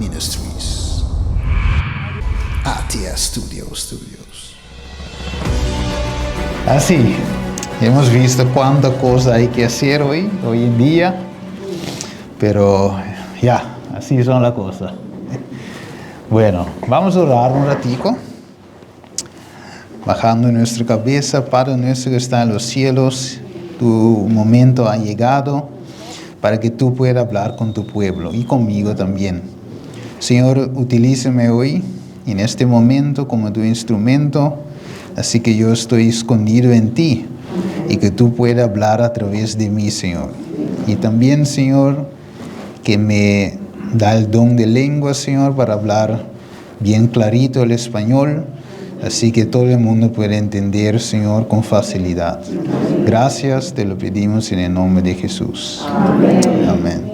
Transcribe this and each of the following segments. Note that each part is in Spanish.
Ministries. ATS Studios. Así, hemos visto cuánta cosa hay que hacer hoy en día, pero ya, así son las cosas. Bueno, vamos a orar un ratico, bajando nuestra cabeza. Padre nuestro que está en los cielos, tu momento ha llegado para que tú puedas hablar con tu pueblo y conmigo también. Señor, utilízame hoy, en este momento, como tu instrumento, así que yo estoy escondido en ti y que tú puedas hablar a través de mí, Señor. Y también, Señor, que me da el don de lengua, Señor, para hablar bien clarito el español, así que todo el mundo puede entender, Señor, con facilidad. Gracias, te lo pedimos en el nombre de Jesús. Amén.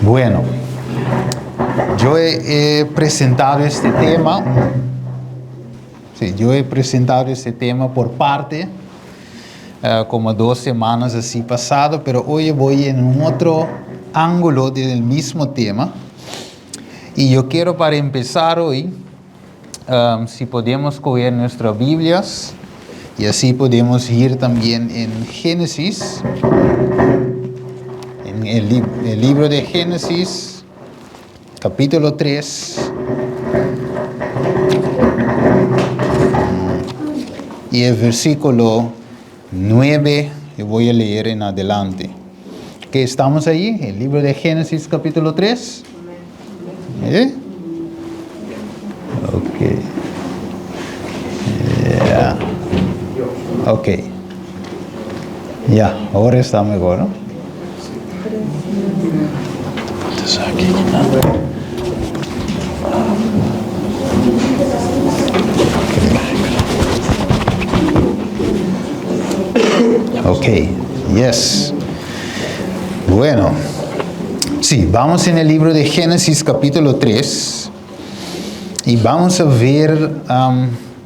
Bueno, yo he presentado este tema. Yo he presentado este tema por parte, como 2 semanas así pasado, pero hoy voy en un otro ángulo del mismo tema. Y yo quiero, para empezar hoy, si podemos coger nuestras Biblias, y así podemos ir también en Génesis, en el libro de Génesis, capítulo 3. Y el versículo 9, yo voy a leer en adelante. ¿Qué estamos ahí? El libro de Génesis, capítulo 3. Ok. Yeah. Ok. Ya, ahora está mejor, ¿no? Entonces aquí. Ok, yes. Bueno, sí, vamos en el libro de Génesis capítulo 3 y vamos a ver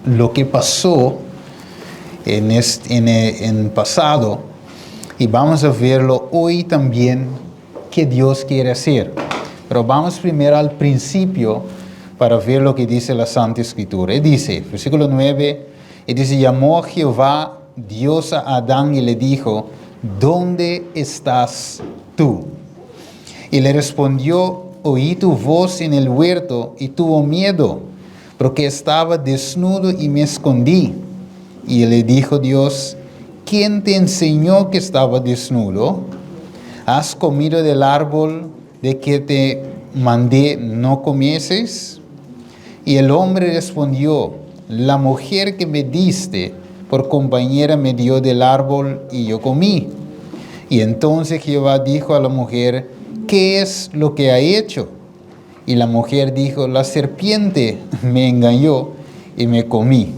lo que pasó en pasado, y vamos a verlo hoy también, que Dios quiere hacer. Pero vamos primero al principio para ver lo que dice la Santa Escritura. Y dice, versículo 9, y dice, llamó a Jehová Dios a Adán y le dijo, ¿dónde estás tú? Y le respondió, oí tu voz en el huerto y tuvo miedo, porque estaba desnudo y me escondí. Y le dijo Dios, ¿quién te enseñó que estaba desnudo? ¿Has comido del árbol de que te mandé no comieses? Y el hombre respondió, la mujer que me diste por compañera me dio del árbol y yo comí. Y entonces Jehová dijo a la mujer, ¿qué es lo que ha hecho? Y la mujer dijo, la serpiente me engañó y comí.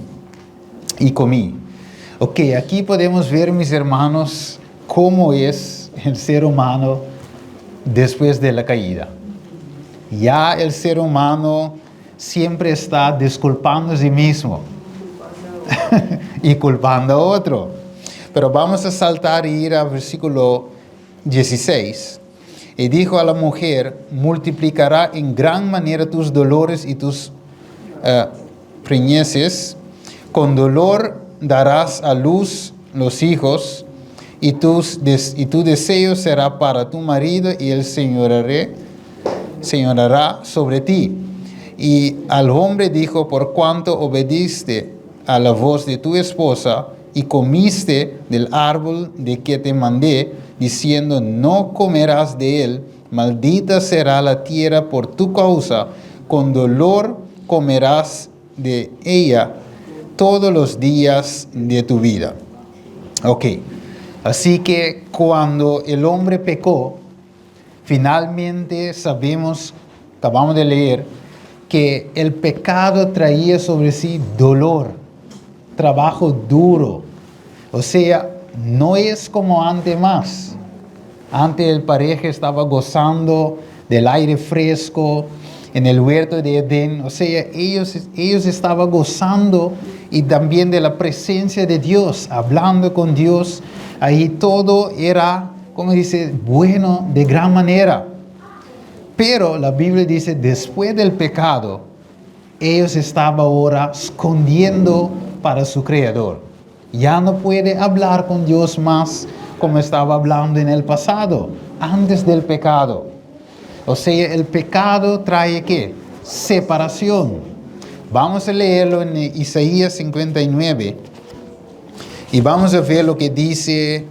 Ok, aquí podemos ver, mis hermanos, cómo es el ser humano después de la caída. Ya el ser humano siempre está disculpando a sí mismo y culpando a otro. Pero vamos a saltar y ir al versículo 16. Y dijo a la mujer, multiplicará en gran manera tus dolores y tus preñeces. Con dolor darás a luz los hijos, y tu deseo será para tu marido, y él señorará sobre ti. Y al hombre dijo, por cuanto obediste a la voz de tu esposa y comiste del árbol de que te mandé, diciendo, no comerás de él, maldita será la tierra por tu causa, con dolor comerás de ella todos los días de tu vida. Ok, así que cuando el hombre pecó, finalmente sabemos, acabamos de leer, que el pecado traía sobre sí dolor, trabajo duro. O sea, no es como antes más. Antes el pareja estaba gozando del aire fresco en el huerto de Edén. O sea, ellos estaban gozando y también de la presencia de Dios, hablando con Dios. Ahí todo era, como dice, bueno de gran manera. Pero la Biblia dice, después del pecado, ellos estaban ahora escondiendo para su Creador. Ya no puede hablar con Dios más como estaba hablando en el pasado, antes del pecado. O sea, el pecado trae ¿qué? Separación. Vamos a leerlo en Isaías 59 y vamos a ver lo que dice,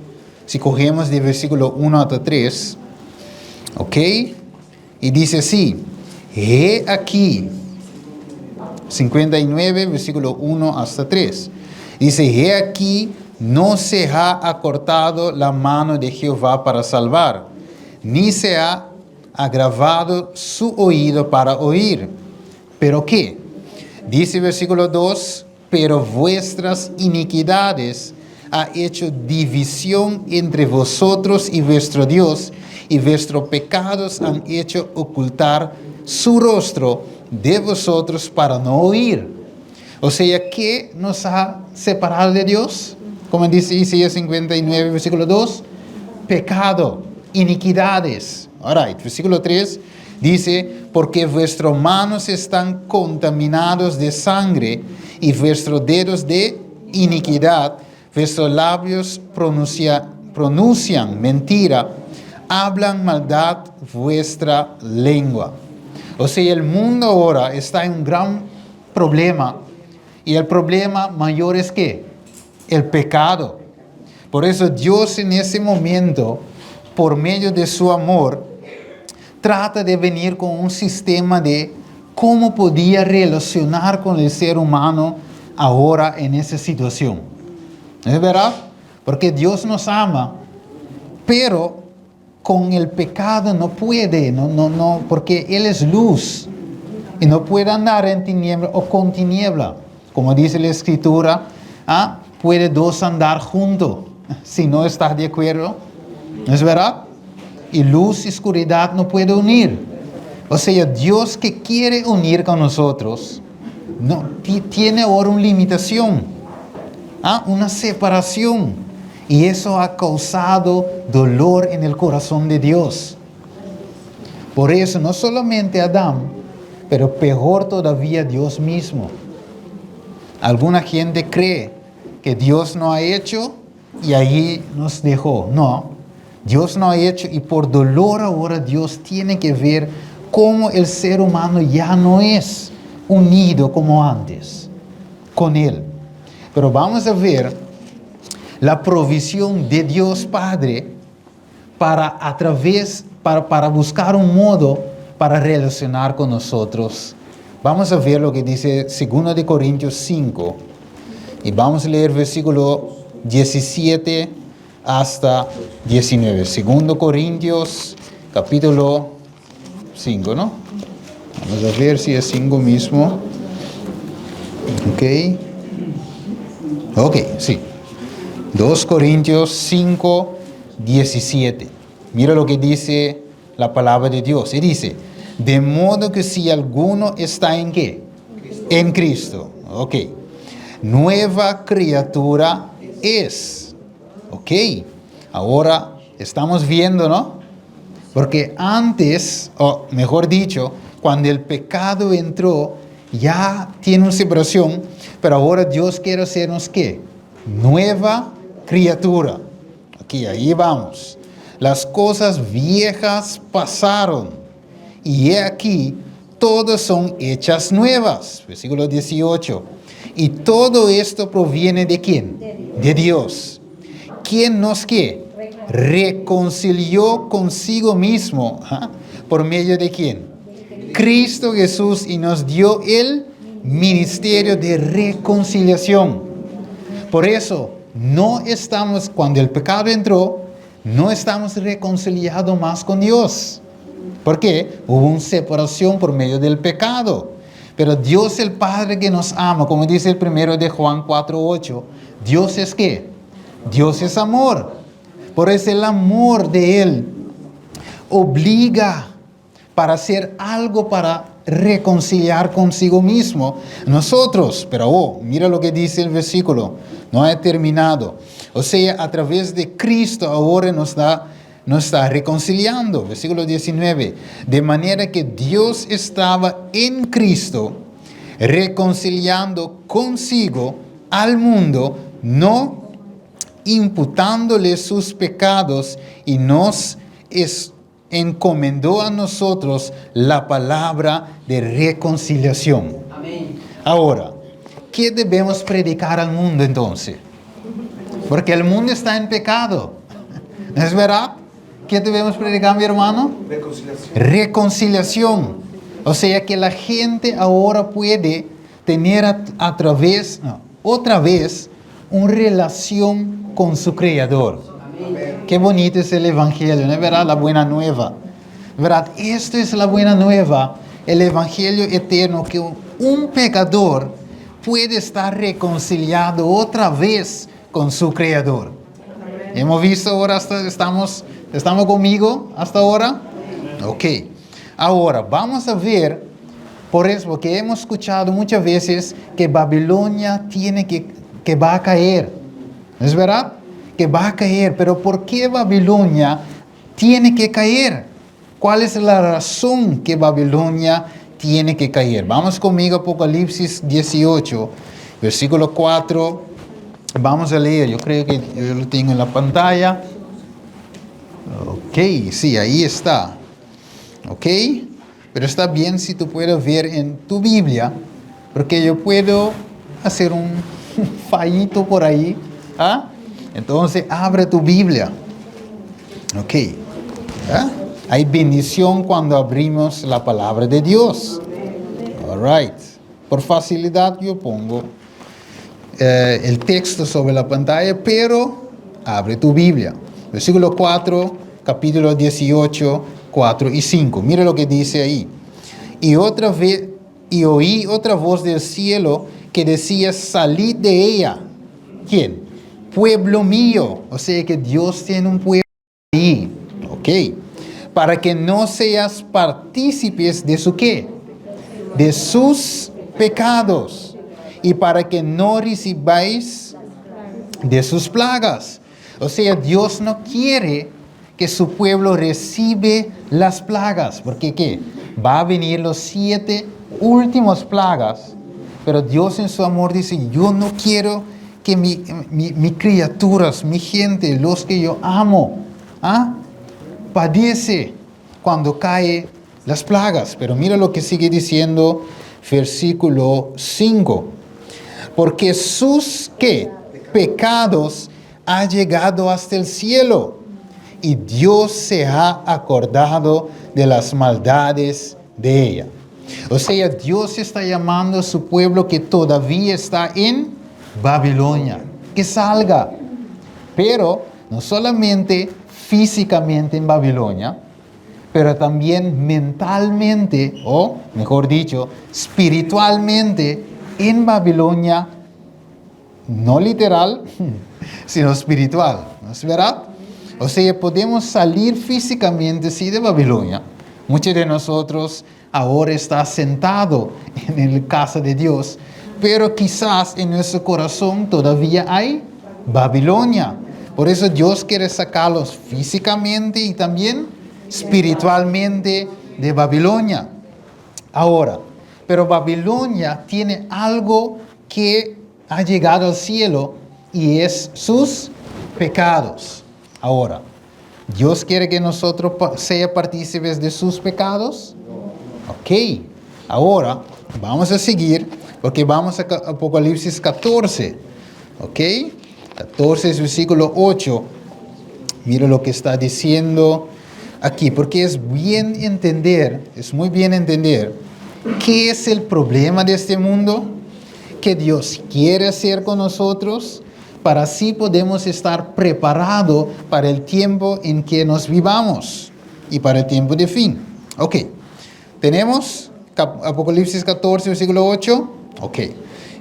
si cogemos de versículo 1 hasta 3. ¿Ok? Y dice así, he aquí, 59, versículo 1 hasta 3. Dice, he aquí, no se ha acortado la mano de Jehová para salvar, ni se ha agravado su oído para oír. ¿Pero qué? Dice versículo 2, pero vuestras iniquidades ha hecho división entre vosotros y vuestro Dios, y vuestros pecados han hecho ocultar su rostro de vosotros para no oír. O sea, ¿qué nos ha separado de Dios? Como dice Isaías 59, versículo 2, pecado, iniquidades. Alright, versículo 3 dice, porque vuestras manos están contaminados de sangre y vuestros dedos de iniquidad, vuestros labios pronuncian mentira, hablan maldad vuestra lengua. O sea, el mundo ahora está en un gran problema. Y el problema mayor es ¿qué? El pecado. Por eso Dios en ese momento, por medio de su amor, trata de venir con un sistema de cómo podía relacionar con el ser humano ahora en esa situación. ¿Es verdad? Porque Dios nos ama, pero con el pecado no puede, porque Él es luz y no puede andar en tiniebla o con tiniebla. Como dice la Escritura, puede dos andar juntos si no estás de acuerdo. ¿No es verdad? Y luz y oscuridad no puede unir. O sea, Dios que quiere unir con nosotros, tiene ahora una limitación, una separación. Y eso ha causado dolor en el corazón de Dios. Por eso, no solamente Adán, pero peor todavía Dios mismo. Alguna gente cree que Dios no ha hecho y ahí nos dejó. No, Dios no ha hecho y por dolor ahora Dios tiene que ver cómo el ser humano ya no es unido como antes con Él. Pero vamos a ver la provisión de Dios Padre para buscar un modo para relacionar con nosotros. Vamos a ver lo que dice 2 de Corintios 5 y vamos a leer versículo 17 hasta 19. 2 Corintios capítulo 5, ¿no? Vamos a ver si es 5 mismo. Ok, sí. 2 Corintios 5, 17. Mira lo que dice la palabra de Dios. Y dice, de modo que si alguno está en ¿qué? En Cristo. Ok. Nueva criatura es. Ok. Ahora estamos viendo, ¿no? Porque antes, o mejor dicho, cuando el pecado entró, ya tiene una separación, pero ahora Dios quiere hacernos ¿qué? Nueva criatura. Aquí, ahí vamos. Las cosas viejas pasaron y he aquí, todas son hechas nuevas. Versículo 18. Y todo esto proviene ¿de quién? De Dios. ¿Quién nos qué? Reconcilió consigo mismo. ¿Por medio de quién? Cristo Jesús, y nos dio el ministerio de reconciliación. Por eso, no estamos, cuando el pecado entró, no estamos reconciliados más con Dios. ¿Por qué? Hubo una separación por medio del pecado. Pero Dios el Padre que nos ama, como dice el primero de Juan 4:8, Dios es ¿qué? Dios es amor. Por eso el amor de Él obliga para hacer algo para reconciliar consigo mismo nosotros. Pero mira lo que dice el versículo, no ha terminado. O sea, a través de Cristo ahora nos nos está reconciliando. Versículo 19. De manera que Dios estaba en Cristo reconciliando consigo al mundo, no imputándole sus pecados, y nos encomendó a nosotros la palabra de reconciliación. Amén. Ahora, ¿qué debemos predicar al mundo entonces? Porque el mundo está en pecado. ¿No es verdad? ¿Qué debemos predicar, mi hermano? Reconciliación. Reconciliación. O sea que la gente ahora puede tener otra vez una relación con su Creador. Amén. Qué bonito es el Evangelio, ¿no es verdad? La buena nueva. ¿Verdad? Esto es la buena nueva, el Evangelio eterno, que un pecador puede estar reconciliado otra vez con su Creador. ¿Hemos visto ahora? ¿Estamos conmigo hasta ahora? Ok. Ahora, vamos a ver, por eso, porque hemos escuchado muchas veces que Babilonia que va a caer. ¿No es verdad? Que va a caer. Pero ¿por qué Babilonia tiene que caer? ¿Cuál es la razón que Babilonia tiene que caer? Vamos conmigo a Apocalipsis 18, versículo 4. Vamos a leer. Yo creo que yo lo tengo en la pantalla. Ok, sí, ahí está. Ok, pero está bien si tú puedes ver en tu Biblia, porque yo puedo hacer un fallito por ahí. ¿Ah? Entonces, abre tu Biblia. Ok. ¿Ah? Hay bendición cuando abrimos la palabra de Dios. All right. Por facilidad yo pongo el texto sobre la pantalla, pero abre tu Biblia. Versículo 4, capítulo 18, 4 y 5. Mira lo que dice ahí. Y oí otra voz del cielo que decía: salid de ella. ¿Quién? Pueblo mío. O sea que Dios tiene un pueblo ahí. Ok. Para que no seas partícipes de su ¿qué? De sus pecados. Y para que no recibáis de sus plagas. O sea, Dios no quiere que su pueblo recibe las plagas. Porque ¿qué? Va a venir los 7 últimos plagas. Pero Dios en su amor dice: yo no quiero que mis criaturas, mi gente, los que yo amo, padece cuando cae las plagas. Pero mira lo que sigue diciendo versículo 5. Porque sus ¿qué? Pecados ha llegado hasta el cielo, y Dios se ha acordado de las maldades de ella. O sea, Dios está llamando a su pueblo que todavía está en Babilonia, que salga. Pero no solamente físicamente en Babilonia, pero también mentalmente, o mejor dicho, espiritualmente en Babilonia, no literal, sino espiritual, ¿no es verdad? O sea, podemos salir físicamente, sí, de Babilonia. Muchos de nosotros ahora están sentados en la casa de Dios, pero quizás en nuestro corazón todavía hay Babilonia. Por eso Dios quiere sacarlos físicamente y también espiritualmente de Babilonia. Ahora, pero Babilonia tiene algo que ha llegado al cielo, y es sus pecados. Ahora, ¿Dios quiere que nosotros seamos partícipes de sus pecados? Ok. Ahora, vamos a seguir, porque vamos a Apocalipsis 14. Ok. 14 es versículo 8. Mira lo que está diciendo aquí, porque es muy bien entender qué es el problema de este mundo, que Dios quiere hacer con nosotros, para así podemos estar preparados para el tiempo en que nos vivamos y para el tiempo de fin. Ok, tenemos Apocalipsis 14, versículo 8. Ok,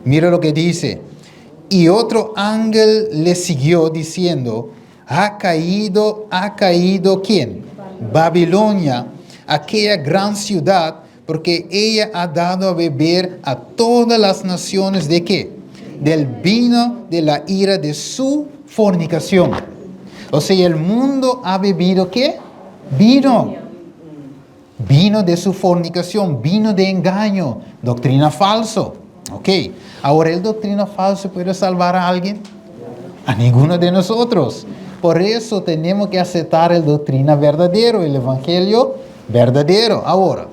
mira lo que dice. Y otro ángel le siguió diciendo: ha caído, ¿quién? Babilonia, aquella gran ciudad, porque ella ha dado a beber a todas las naciones ¿de qué? Del vino de la ira de su fornicación. O sea, el mundo ha bebido ¿qué? Vino. Vino de su fornicación, vino de engaño, doctrina falso. Ok, ahora el doctrina falso puede salvar a alguien, a ninguno de nosotros. Por eso tenemos que aceptar el doctrina verdadero, el evangelio verdadero. Ahora,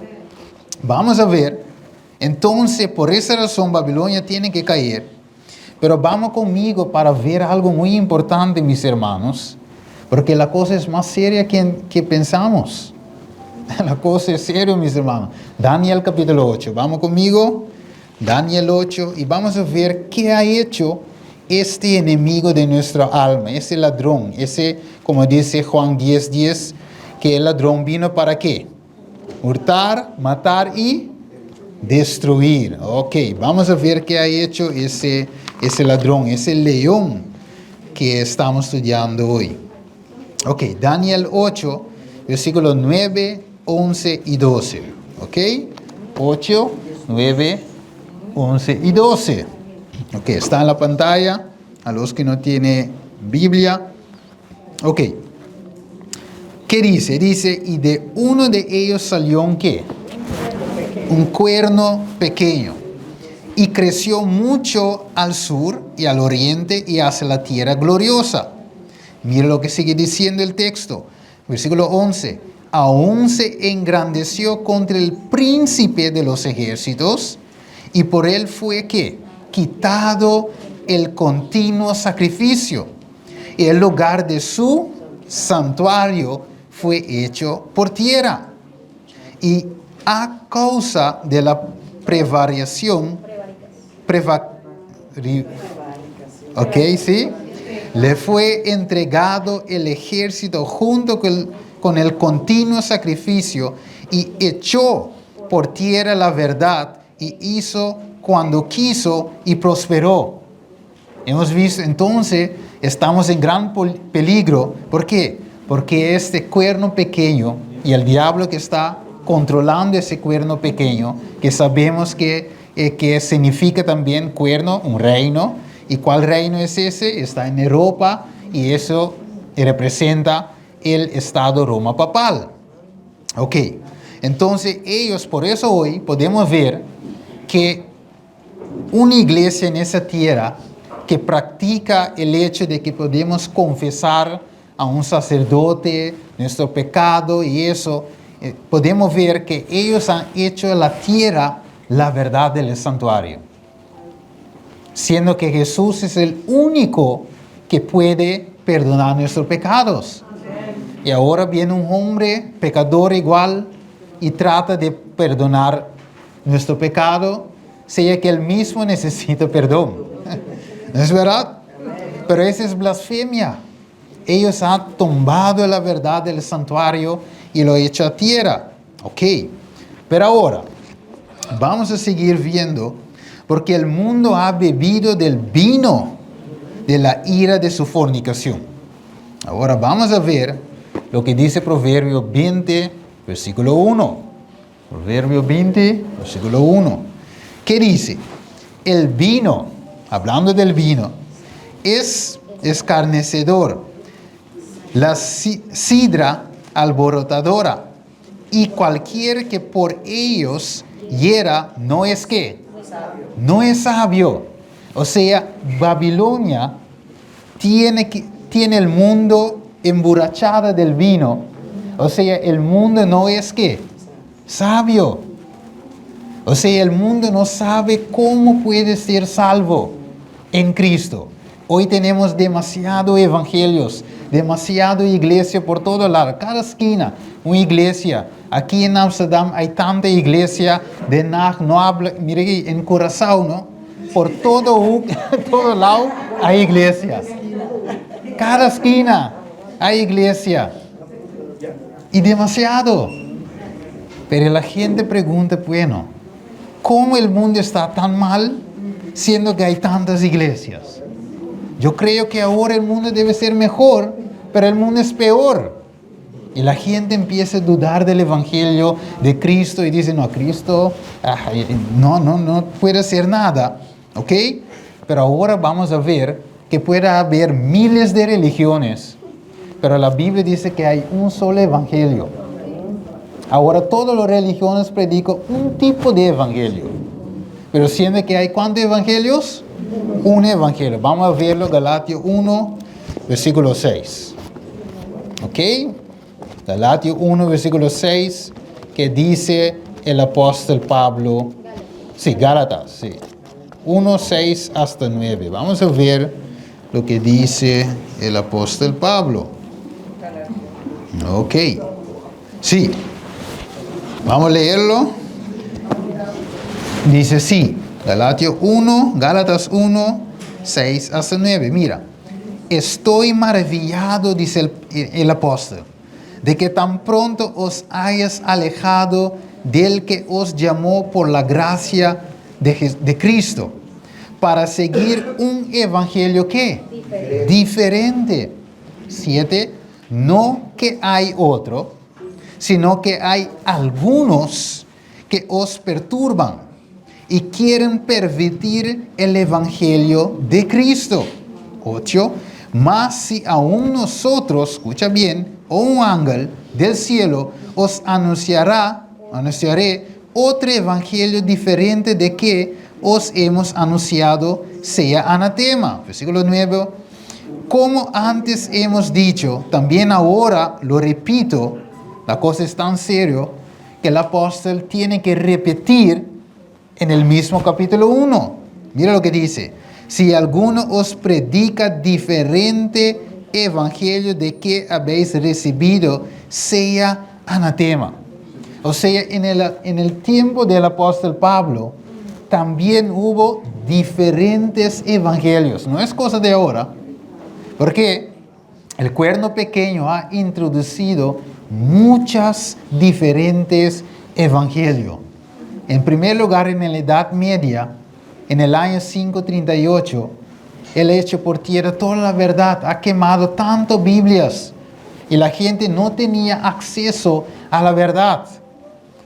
vamos a ver, entonces por esa razón Babilonia tiene que caer. Pero vamos conmigo para ver algo muy importante, mis hermanos, porque la cosa es más seria que pensamos. La cosa es seria, mis hermanos. Daniel capítulo 8, vamos conmigo. Daniel 8, y vamos a ver qué ha hecho este enemigo de nuestra alma, ese ladrón, ese, como dice Juan 10:10, que el ladrón vino para qué? Hurtar, matar y destruir. Ok, vamos a ver qué ha hecho ese ladrón, ese león que estamos estudiando hoy. Ok, Daniel 8, versículos 9, 11 y 12. Ok, 8, 9, 11 y 12. Ok, está en la pantalla, a los que no tienen Biblia. Ok, ¿qué dice? Dice, y de uno de ellos salió un ¿qué? Un cuerno pequeño, y creció mucho al sur y al oriente y hacia la tierra gloriosa. Mira lo que sigue diciendo el texto, versículo 11. Aún se engrandeció contra el príncipe de los ejércitos, y por él fue ¿qué? Quitado el continuo sacrificio. Y el lugar de su santuario fue hecho por tierra. Y a causa de la prevaricación, ok, sí, le fue entregado el ejército junto con el continuo sacrificio y echó por tierra la verdad y hizo cuando quiso y prosperó. Hemos visto entonces, estamos en gran peligro. ¿Por qué? Porque este cuerno pequeño y el diablo que está controlando ese cuerno pequeño, que sabemos que significa también cuerno, un reino. ¿Y cuál reino es ese? Está en Europa y eso representa el Estado Roma papal. Ok, entonces ellos, por eso hoy podemos ver que una iglesia en esa tierra que practica el hecho de que podemos confesar a un sacerdote nuestro pecado y eso, podemos ver que ellos han hecho de la tierra la verdad del santuario. Siendo que Jesús es el único que puede perdonar nuestros pecados. Y ahora viene un hombre pecador igual y trata de perdonar nuestro pecado, sea que él mismo necesita perdón. ¿No es verdad? Pero esa es blasfemia. Ellos han tumbado la verdad del santuario y lo han hecho a tierra. Ok, pero ahora vamos a seguir viendo, porque el mundo ha bebido del vino de la ira de su fornicación. Ahora vamos a ver lo que dice Proverbio 20, versículo 1. Proverbio 20, versículo 1. ¿Qué dice? El vino, hablando del vino, es escarnecedor, la sidra alborotadora, y cualquier que por ellos hiera no es ¿qué? No es sabio. O sea, Babilonia tiene el mundo emborrachada del vino. O sea, el mundo no es ¿qué? Sabio. O sea, el mundo no sabe cómo puede ser salvo en Cristo. Hoy tenemos demasiados evangelios, demasiada iglesia por todo lado, cada esquina, una iglesia. Aquí en Amsterdam hay tanta iglesia, de Haag no habla, mire, en Curazao, ¿no? Por todo lado hay iglesias. Cada esquina hay iglesia. Y demasiado. Pero la gente pregunta, bueno, ¿cómo el mundo está tan mal siendo que hay tantas iglesias? Yo creo que ahora el mundo debe ser mejor, pero el mundo es peor. Y la gente empieza a dudar del evangelio de Cristo y dice, no, Cristo no puede hacer nada. ¿Ok? Pero ahora vamos a ver que puede haber miles de religiones, Pero la Biblia dice que hay un solo evangelio. Ahora todas las religiones predican un tipo de evangelio. Pero siendo que hay ¿cuántos evangelios? Un evangelio. Vamos a verlo, Galatas 1, versículo 6. ¿Ok? Galatas 1, versículo 6, que dice el apóstol Pablo. Sí, Gálatas, sí. 1, 6 hasta 9. Vamos a ver lo que dice el apóstol Pablo. Ok. Sí. Vamos a leerlo. Dice sí. Gálatas 1, 6 hasta 9. Mira. Estoy maravillado, dice el apóstol, de que tan pronto os hayas alejado del que os llamó por la gracia de Cristo, para seguir un evangelio ¿qué? Diferente. 7. No que hay otro, sino que hay algunos que os perturban y quieren pervertir el evangelio de Cristo. 8. Mas si aún nosotros, escucha bien, o un ángel del cielo os anunciaré otro evangelio diferente de que os hemos anunciado, sea anatema. Versículo 9. Como antes hemos dicho, también ahora lo repito, la cosa es tan seria que el apóstol tiene que repetir en el mismo capítulo 1. Mira lo que dice. Si alguno os predica diferente evangelio de que habéis recibido, sea anatema. O sea, en el tiempo del apóstol Pablo, también hubo diferentes evangelios. No es cosa de ahora, porque el cuerno pequeño ha introducido muchas diferentes evangelios. En primer lugar, en la Edad Media, en el año 538, él ha hecho por tierra toda la verdad, ha quemado tantas Biblias y la gente no tenía acceso a la verdad.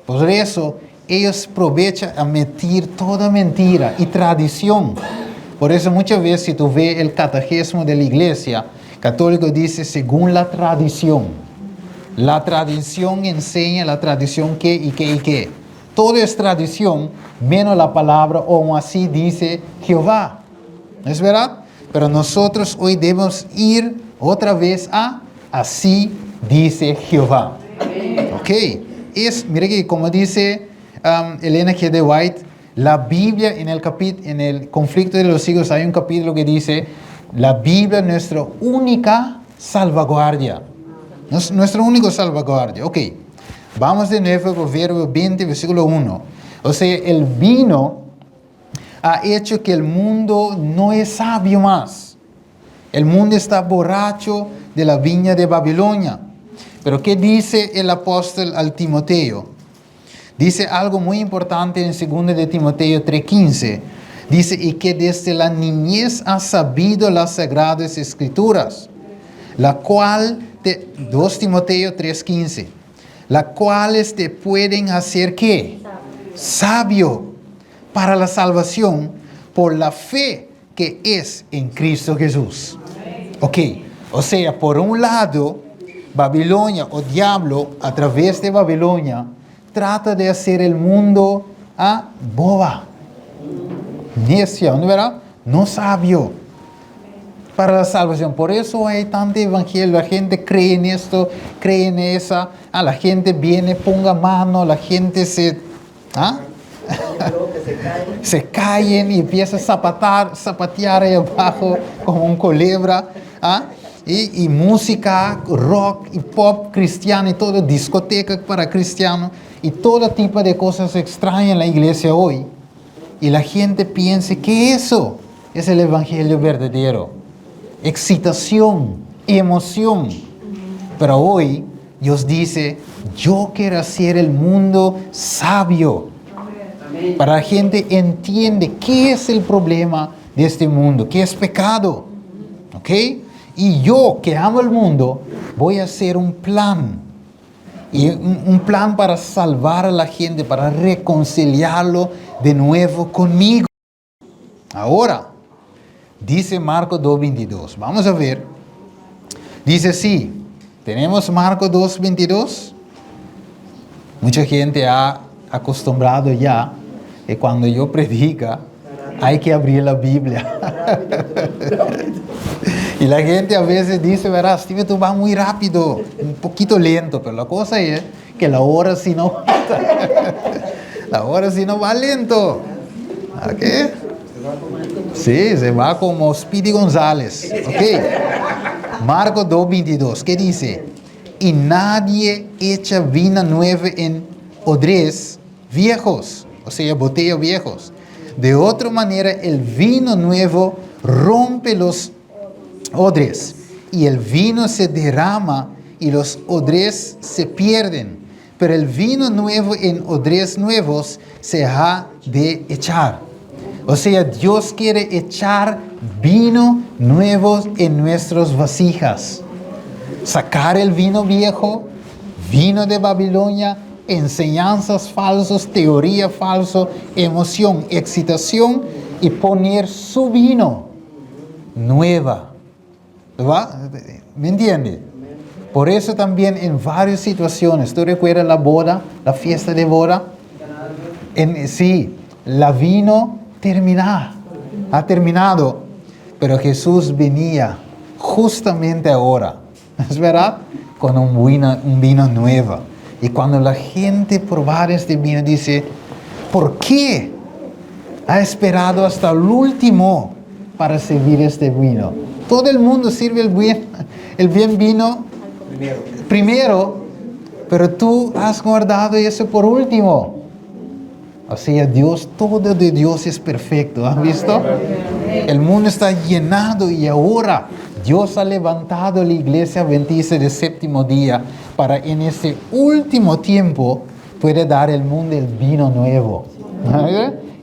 Por eso, ellos aprovechan a meter toda mentira y tradición. Por eso muchas veces si tú ves el catecismo de la iglesia, católico dice según la tradición. La tradición enseña la tradición qué y qué y qué. Todo es tradición, menos la palabra, o así dice Jehová. ¿Es verdad? Pero nosotros hoy debemos ir otra vez a así dice Jehová. Ok. Mire que como dice Elena G. de White, la Biblia en el conflicto de los siglos hay un capítulo que dice, la Biblia es nuestra única salvaguardia. Nuestra única salvaguardia. Ok. Vamos de nuevo a Proverbio 20, versículo 1. O sea, el vino ha hecho que el mundo no es sabio más. El mundo está borracho de la viña de Babilonia. Pero ¿qué dice el apóstol al Timoteo? Dice algo muy importante en 2 de Timoteo 3:15. Dice, y que desde la niñez has sabido las sagradas escrituras, la cual, 2 Timoteo 3:15, las cuales te pueden hacer ¿qué? Sabio para la salvación por la fe que es en Cristo Jesús. Ok, o sea, por un lado, Babilonia o diablo, a través de Babilonia, trata de hacer el mundo boba, necia, ¿no verdad? No sabio para la salvación. Por eso hay tanto evangelio. La gente cree en esto, cree en esa. La gente viene, ponga mano, la gente se caen y empieza a zapatear ahí abajo como un culebra. Y música, rock y pop cristiano y todo, discoteca para cristianos y todo tipo de cosas extrañas en la iglesia hoy. Y la gente piensa que eso es el evangelio verdadero. Excitación, emoción. Pero hoy Dios dice, yo quiero hacer el mundo sabio. Para la gente entiende qué es el problema de este mundo, qué es pecado. ¿Ok? Y yo que amo el mundo, voy a hacer un plan. Y un plan para salvar a la gente, para reconciliarlo de nuevo conmigo. Ahora, dice Marcos 2:22. Vamos a ver. Dice así. ¿Tenemos Marcos 2:22? Mucha gente ha acostumbrado ya que cuando yo predica hay que abrir la Biblia. Y la gente a veces dice, verás, Steve, tú vas muy rápido, un poquito lento, pero la cosa es que la hora si no la hora si no va lento. ¿A qué? Sí, se va como Speedy González. Ok. Marcos 2:22, ¿qué dice? Y nadie echa vino nuevo en odres viejos, o sea, botellas viejos. De otra manera, el vino nuevo rompe los odres y el vino se derrama y los odres se pierden. Pero el vino nuevo en odres nuevos se ha de echar. O sea, Dios quiere echar vino nuevo en nuestras vasijas. Sacar el vino viejo, vino de Babilonia, enseñanzas falsas, teoría falsa, emoción, excitación, y poner su vino nueva. ¿Va? ¿Me entiende? Por eso también en varias situaciones, ¿tú recuerdas la boda, la fiesta de boda? Sí, la vino ha terminado, pero Jesús venía justamente ahora, ¿es verdad? Con un vino nuevo. Y cuando la gente probara este vino, dice, ¿por qué ha esperado hasta el último para servir este vino? Todo el mundo sirve el buen vino primero, pero tú has guardado eso por último. O sea, Dios, todo de Dios es perfecto. ¿Has visto? El mundo está llenado y ahora Dios ha levantado la iglesia adventista del séptimo día para en ese último tiempo puede dar al mundo el vino nuevo.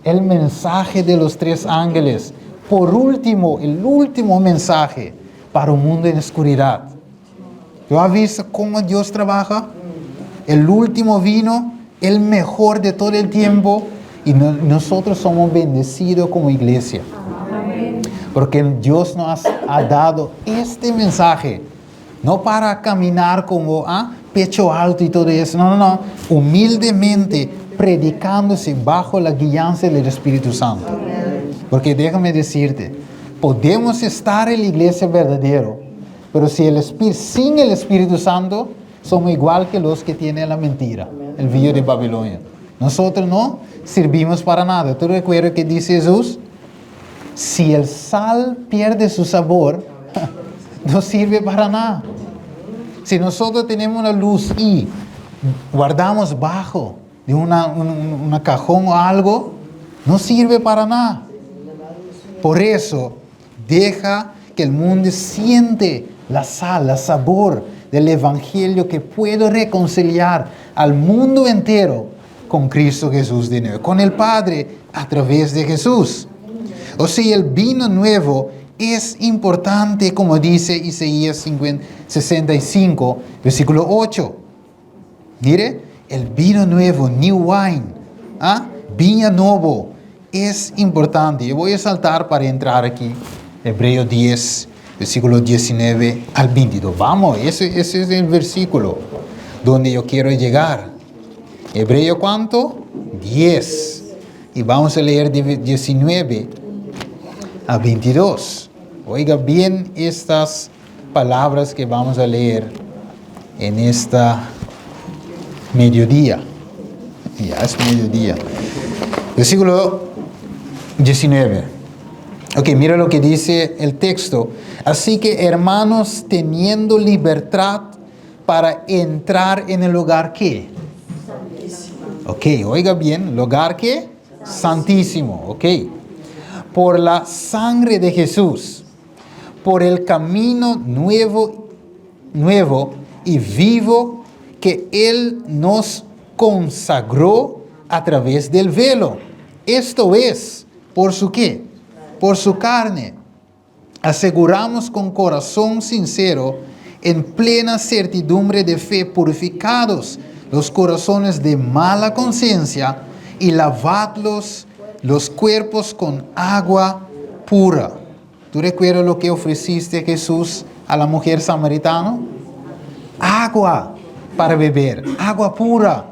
El mensaje de los 3 ángeles. Por último, el último mensaje para un mundo en oscuridad. ¿Tú has visto cómo Dios trabaja? El último vino, el mejor de todo el tiempo, y nosotros somos bendecidos como iglesia. Porque Dios nos ha dado este mensaje, no para caminar como pecho alto y todo eso, no, humildemente predicándose bajo la guianza del Espíritu Santo. Porque déjame decirte, podemos estar en la iglesia verdadera, pero sin el Espíritu Santo, somos igual que los que tienen la mentira, el vídeo de Babilonia. Nosotros no servimos para nada. ¿Tú recuerdas que dice Jesús? Si el sal pierde su sabor, no sirve para nada. Si nosotros tenemos una luz y guardamos bajo de una cajón o algo, no sirve para nada. Por eso, deja que el mundo siente la sal, el sabor del Evangelio que puede reconciliar al mundo entero con Cristo Jesús de nuevo, con el Padre a través de Jesús. O sea, el vino nuevo es importante, como dice Isaías 65, versículo 8. Mire, el vino nuevo, new wine, viña nuevo, es importante. Yo voy a saltar para entrar aquí, Hebreos 10, versículo 19 al 22. Vamos, ese es el versículo donde yo quiero llegar. Hebreo ¿cuánto? 10. Y vamos a leer de 19 a 22. Oiga bien estas palabras que vamos a leer en esta mediodía. Ya es mediodía. Versículo 19. Ok, mira lo que dice el texto. Así que, hermanos, teniendo libertad para entrar en el lugar, ¿qué? Santísimo. Ok, oiga bien, ¿lugar qué? Santísimo, ok. Por la sangre de Jesús, por el camino nuevo y vivo que Él nos consagró a través del velo. Esto es, ¿por su qué? Por su carne. Aseguramos con corazón sincero, en plena certidumbre de fe, purificados los corazones de mala conciencia y lavadlos los cuerpos con agua pura. ¿Tú recuerdas lo que ofreciste Jesús a la mujer samaritana? agua para beber, agua pura.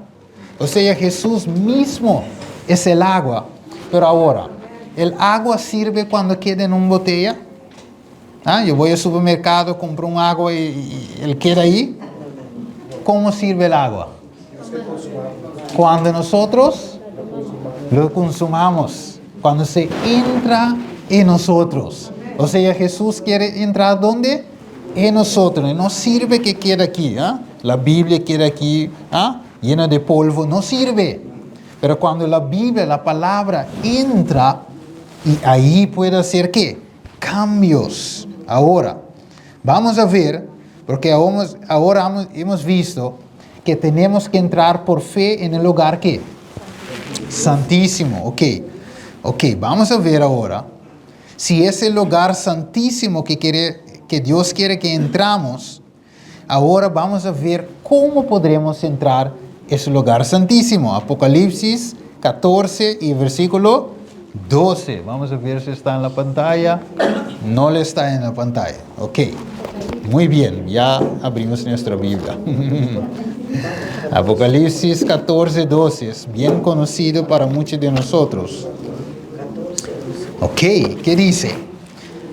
O sea, Jesús mismo es el agua. Pero ahora, ¿el agua sirve cuando queda en una botella? Yo voy al supermercado, compro un agua y él queda ahí. ¿Cómo sirve el agua? Cuando nosotros lo consumamos, cuando se entra en nosotros. O sea, Jesús quiere entrar ¿dónde? En nosotros. Y no sirve que quede aquí. La Biblia queda aquí llena de polvo. No sirve. Pero cuando la Biblia, la palabra, entra, y ahí puede hacer ¿qué? Cambios. Ahora, vamos a ver, porque ahora hemos visto que tenemos que entrar por fe en el lugar ¿qué? Santísimo. Ok, vamos a ver ahora si es el lugar santísimo que Dios quiere que entramos. Ahora vamos a ver cómo podremos entrar ese lugar santísimo. Apocalipsis 14 y versículo 12. Vamos a ver si está en la pantalla. No le está en la pantalla. Ok. Muy bien. Ya abrimos nuestra Biblia. Apocalipsis 14, 12. Es bien conocido para muchos de nosotros. Ok. ¿Qué dice?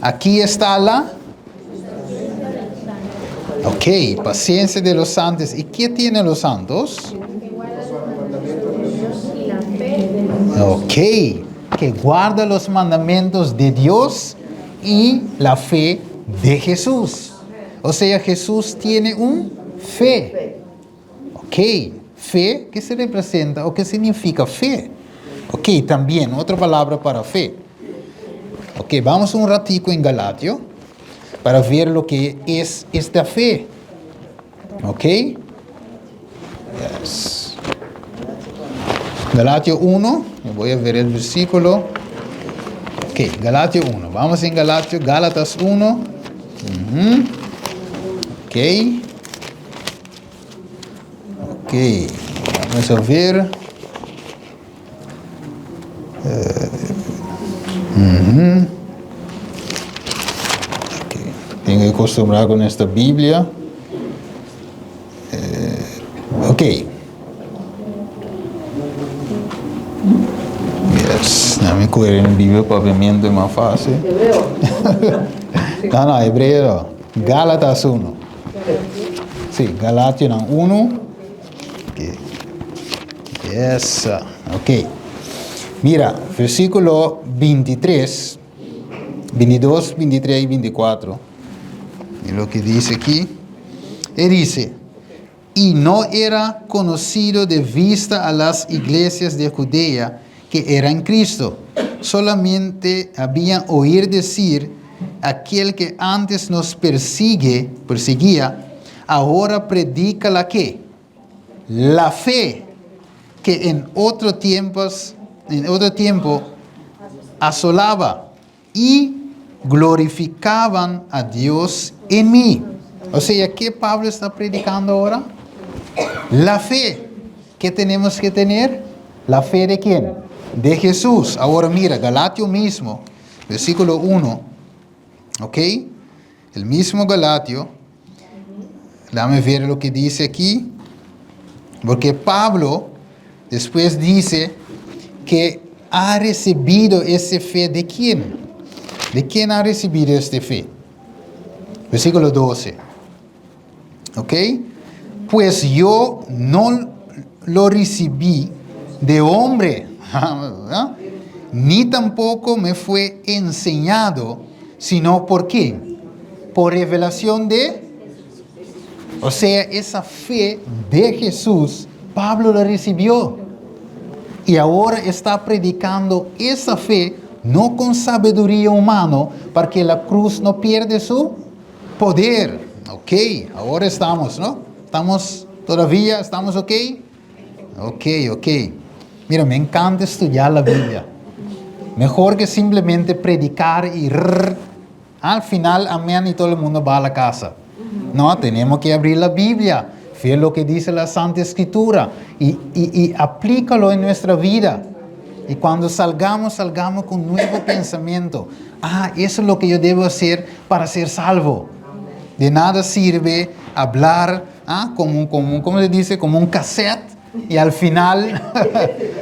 Aquí está la... Ok. Paciencia de los santos. ¿Y qué tienen los santos? Ok, que guarda los mandamientos de Dios y la fe de Jesús. O sea, Jesús tiene un fe. Ok, fe, ¿qué se representa o qué significa fe? Ok, también otra palabra para fe. Ok, vamos un ratico en Galatio para ver lo que es esta fe. Ok, yes. Galatio 1, voy a ver el versículo. Ok, Galatio 1. Vamos en Gálatas 1. Ok, vamos a ver. Okay. Tengo que acostumbrar con esta Biblia. Ok. Dame coger en Biblia para mí es más fácil. No, hebreo. Gálatas 1. Sí, Galatios 1. Okay. Yes. Ok. Mira, versículo 23, 22, 23 y 24. Y lo que dice aquí. Él dice, y no era conocido de vista a las iglesias de Judea que era en Cristo. Solamente habían oír decir, aquel que antes nos perseguía, ahora predica la ¿qué? La fe que en otro tiempo asolaba y glorificaban a Dios en mí. O sea, ¿qué Pablo está predicando ahora? La fe. ¿Qué tenemos que tener? ¿La fe de quién? De Jesús. Ahora mira, Galatio mismo, versículo 1. ¿Ok? El mismo Galatio. Dame ver lo que dice aquí. Porque Pablo después dice que ha recibido esa fe de quién. ¿De quién ha recibido esta fe? Versículo 12. ¿Ok? Pues yo no lo recibí de hombre, ni tampoco me fue enseñado, sino ¿por qué? Por revelación de... O sea, esa fe de Jesús, Pablo la recibió. Y ahora está predicando esa fe, no con sabiduría humana, para que la cruz no pierda su poder. Ok, ahora estamos, ¿no? ¿Estamos todavía? ¿Estamos ok? Ok. Mira, me encanta estudiar la Biblia. Mejor que simplemente predicar y al final, amén, y todo el mundo va a la casa. No, tenemos que abrir la Biblia, ver lo que dice la Santa Escritura y aplícalo en nuestra vida. Y cuando salgamos con un nuevo pensamiento. Eso es lo que yo debo hacer para ser salvo. De nada sirve hablar ¿Cómo se dice? Como un cassette. Y al final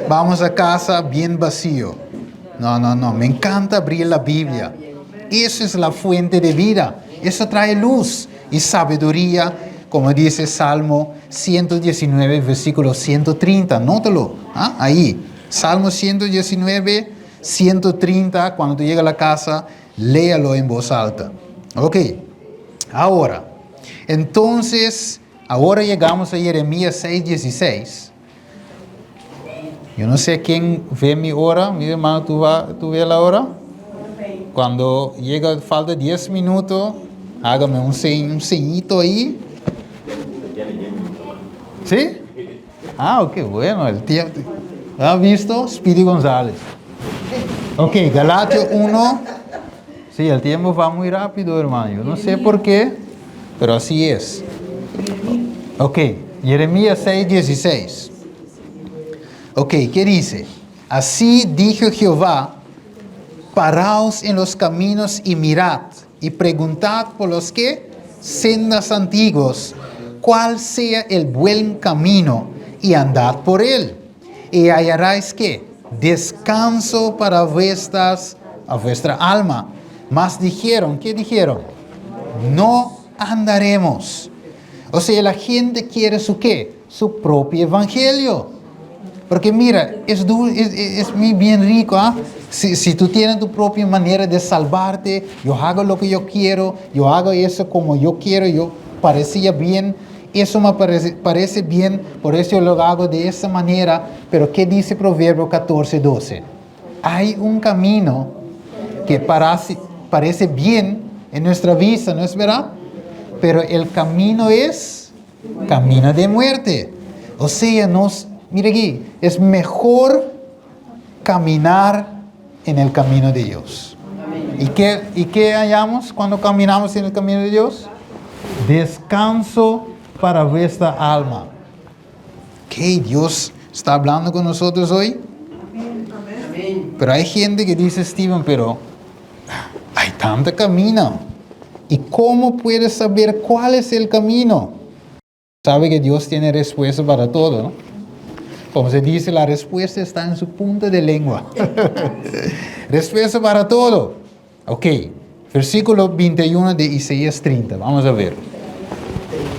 vamos a casa bien vacío. No. Me encanta abrir la Biblia. Esa es la fuente de vida. Eso trae luz y sabiduría, como dice Salmo 119, versículo 130. Nótalo. Ahí. Salmo 119, 130. Cuando tú llegas a la casa, léalo en voz alta. Ok. Ahora. Entonces, ahora llegamos a Jeremías 6:16. Yo no sé quién ve mi hora. Mi hermano, ¿tú ves la hora? Cuando llega, falta 10 minutos, hágame un ceñito ahí. ¿Sí? Ok, bueno, el tiempo. ¿Has visto? Speedy González. Ok, Galatas 1. Sí, el tiempo va muy rápido, hermano. Yo no sé por qué, pero así es. Ok, Jeremías 6:16. Ok, ¿qué dice? Así dijo Jehová: paraos en los caminos y mirad, y preguntad por los que sendas antiguos, cuál sea el buen camino, y andad por él. Y hallaréis que descanso para vuestra alma. Mas dijeron, ¿qué dijeron? No andaremos. O sea, la gente quiere su ¿qué? Su propio evangelio. Porque mira, es muy bien rico. Si tú tienes tu propia manera de salvarte, yo hago lo que yo quiero, yo hago eso como yo quiero, yo parecía bien, eso me parece bien, por eso yo lo hago de esa manera. Pero ¿qué dice Proverbio 14:12? Hay un camino que parece bien en nuestra vista, ¿no es verdad? Pero el camino es camino de muerte. O sea, mire aquí, es mejor caminar en el camino de Dios. ¿Y qué hallamos cuando caminamos en el camino de Dios? Descanso para vuestra alma. ¿Qué? ¿Dios está hablando con nosotros hoy? Amén. Pero hay gente que dice, Steven, pero hay tanto camino. ¿Y cómo puedes saber cuál es el camino? Sabe que Dios tiene respuesta para todo, ¿no? Como se dice, la respuesta está en su punta de lengua. Respuesta para todo. Ok, versículo 21 de Isaías 30. Vamos a ver.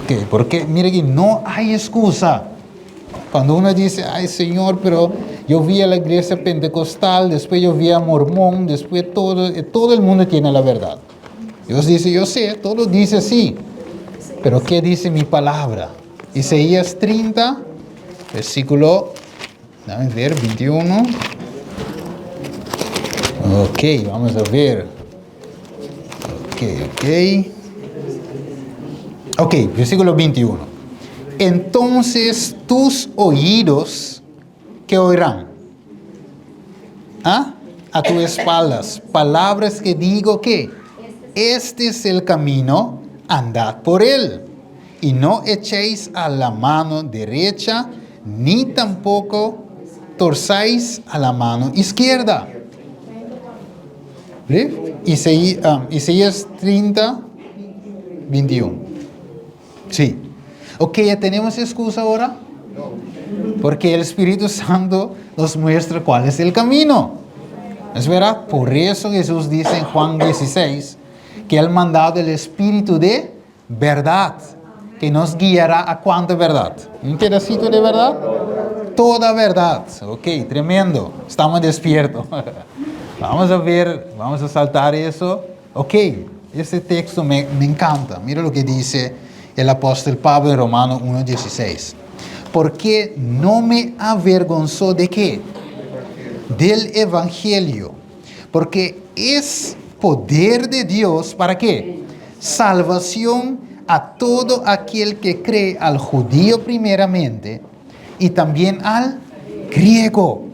Okay, porque mire que no hay excusa. Cuando uno dice, ay Señor, pero yo vi a la iglesia pentecostal, después yo vi a mormón, después todo el mundo tiene la verdad. Dios dice, yo sé, todo dice así. Pero ¿qué dice mi palabra? Isaías 30, versículo, dame ver, 21. Ok, vamos a ver. Ok, versículo 21. Entonces tus oídos, ¿qué oirán? A tus espaldas, palabras que digo que este es el camino, andad por él. Y no echéis a la mano derecha, ni tampoco torzáis a la mano izquierda. ¿Sí? Isaías 30, 21. Sí. Ok, ¿ya tenemos excusa ahora? Porque el Espíritu Santo nos muestra cuál es el camino. ¿Es verdad? Por eso Jesús dice en Juan 16 que Él ha mandado el Espíritu de verdad, que nos guiará a cuánta verdad. ¿Un pedacito de verdad? Toda verdad. Ok, tremendo. Estamos despiertos. Vamos a ver, vamos a saltar eso. Ok, este texto me encanta. Mira lo que dice el apóstol Pablo en Romanos 1:16. Porque no me avergonzó de qué? Del evangelio. Porque es poder de Dios, ¿para qué? Salvación a todo aquel que cree, al judío primeramente y también al griego.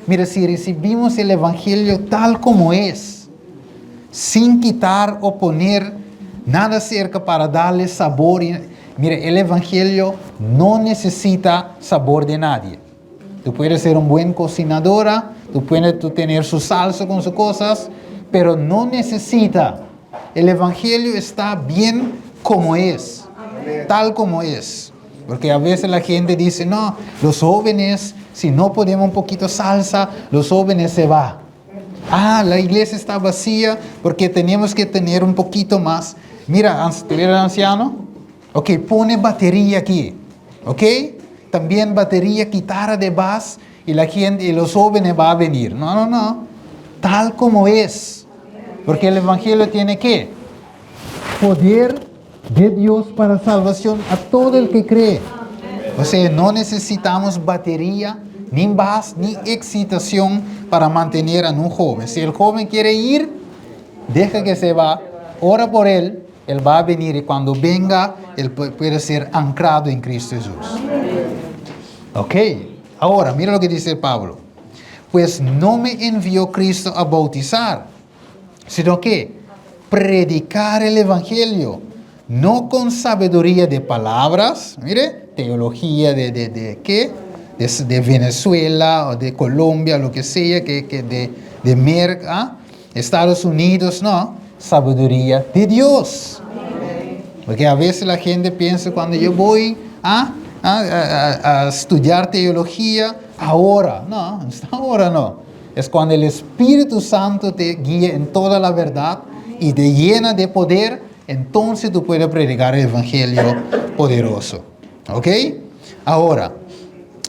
Mira, si recibimos el evangelio tal como es, sin quitar o poner nada cerca para darle sabor. Mira, el evangelio no necesita sabor de nadie. Tú puedes ser un buen cocinadora, tú puedes tener su salsa con sus cosas, pero no necesita. El evangelio está bien como es. tal como es. Porque a veces la gente dice, no, los jóvenes, si no ponemos un poquito salsa, los jóvenes se van. La iglesia está vacía porque tenemos que tener un poquito más. Mira, ¿tú eres anciano? Ok, pone batería aquí. Ok, también batería, guitarra de bass y la gente y los jóvenes van a venir. No. Tal como es. Porque el evangelio tiene ¿qué? Poder de Dios para salvación a todo el que cree. O sea, no necesitamos batería, ni bass, ni excitación para mantener a un joven. Si el joven quiere ir, deja que se va, ora por él, él va a venir y cuando venga, él puede ser anclado en Cristo Jesús. Ok, ahora mira lo que dice Pablo. Pues no me envió Cristo a bautizar, sino que predicar el evangelio, no con sabiduría de palabras, mire, teología de ¿qué? De Venezuela o de Colombia, lo que sea, de Merca, Estados Unidos, no, sabiduría de Dios. Porque a veces la gente piensa cuando yo voy a estudiar teología, ahora no. Es cuando el Espíritu Santo te guía en toda la verdad y te llena de poder, entonces tú puedes predicar el evangelio poderoso. ¿Ok? Ahora,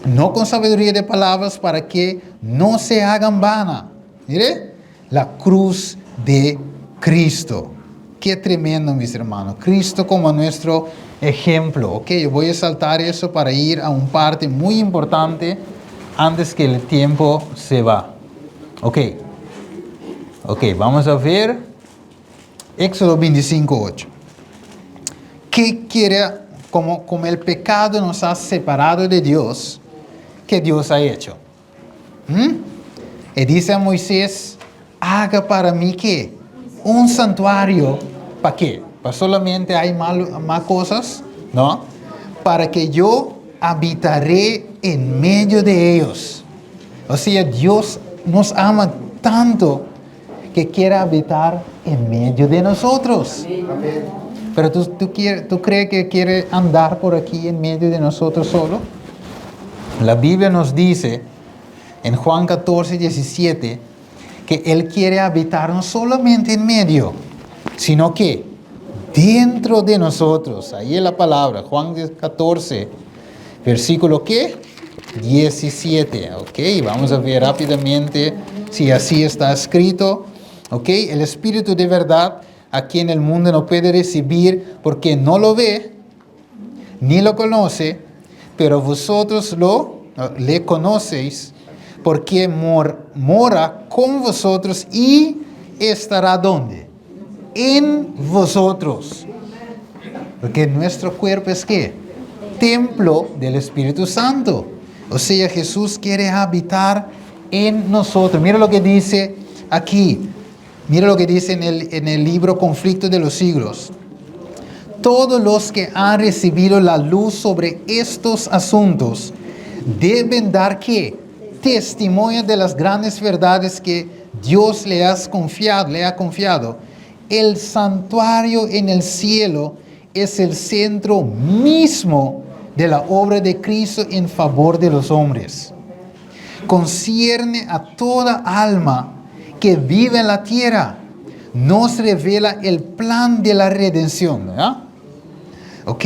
no con sabiduría de palabras para que no se hagan vana. Mire, la cruz de Cristo. Qué tremendo, mis hermanos. Cristo como nuestro ejemplo. Ok, yo voy a saltar eso para ir a un parte muy importante antes que el tiempo se va. Ok, vamos a ver Éxodo 25:8. ¿Qué quiere, como el pecado nos ha separado de Dios, qué Dios ha hecho? Y dice a Moisés, haga para mí ¿qué? Un santuario. ¿Para qué? ¿Para solamente hay más cosas? No. Para que yo habitaré en medio de ellos. O sea, Dios nos ama tanto que quiere habitar en medio de nosotros. Amén. Pero ¿tú crees que quiere andar por aquí en medio de nosotros solo? La Biblia nos dice en Juan 14:17 que Él quiere habitar no solamente en medio, sino que dentro de nosotros. Ahí es la palabra, Juan 14, versículo ¿qué? 17. Ok, vamos a ver rápidamente si así está escrito. Ok, el Espíritu de verdad, a quien el mundo no puede recibir porque no lo ve, ni lo conoce, pero vosotros le conocéis, porque mora con vosotros y estará ¿dónde? En vosotros. Porque nuestro cuerpo es ¿qué? Templo del Espíritu Santo. O sea, Jesús quiere habitar en nosotros. Mira lo que dice aquí. Mira lo que dice en el libro Conflicto de los Siglos. Todos los que han recibido la luz sobre estos asuntos deben dar ¿qué? Testimonio de las grandes verdades que Dios le ha confiado. El santuario en el cielo es el centro mismo de la obra de Cristo en favor de los hombres. Concierne a toda alma que vive en la tierra. Nos revela el plan de la redención. ¿Verdad? ¿Ok?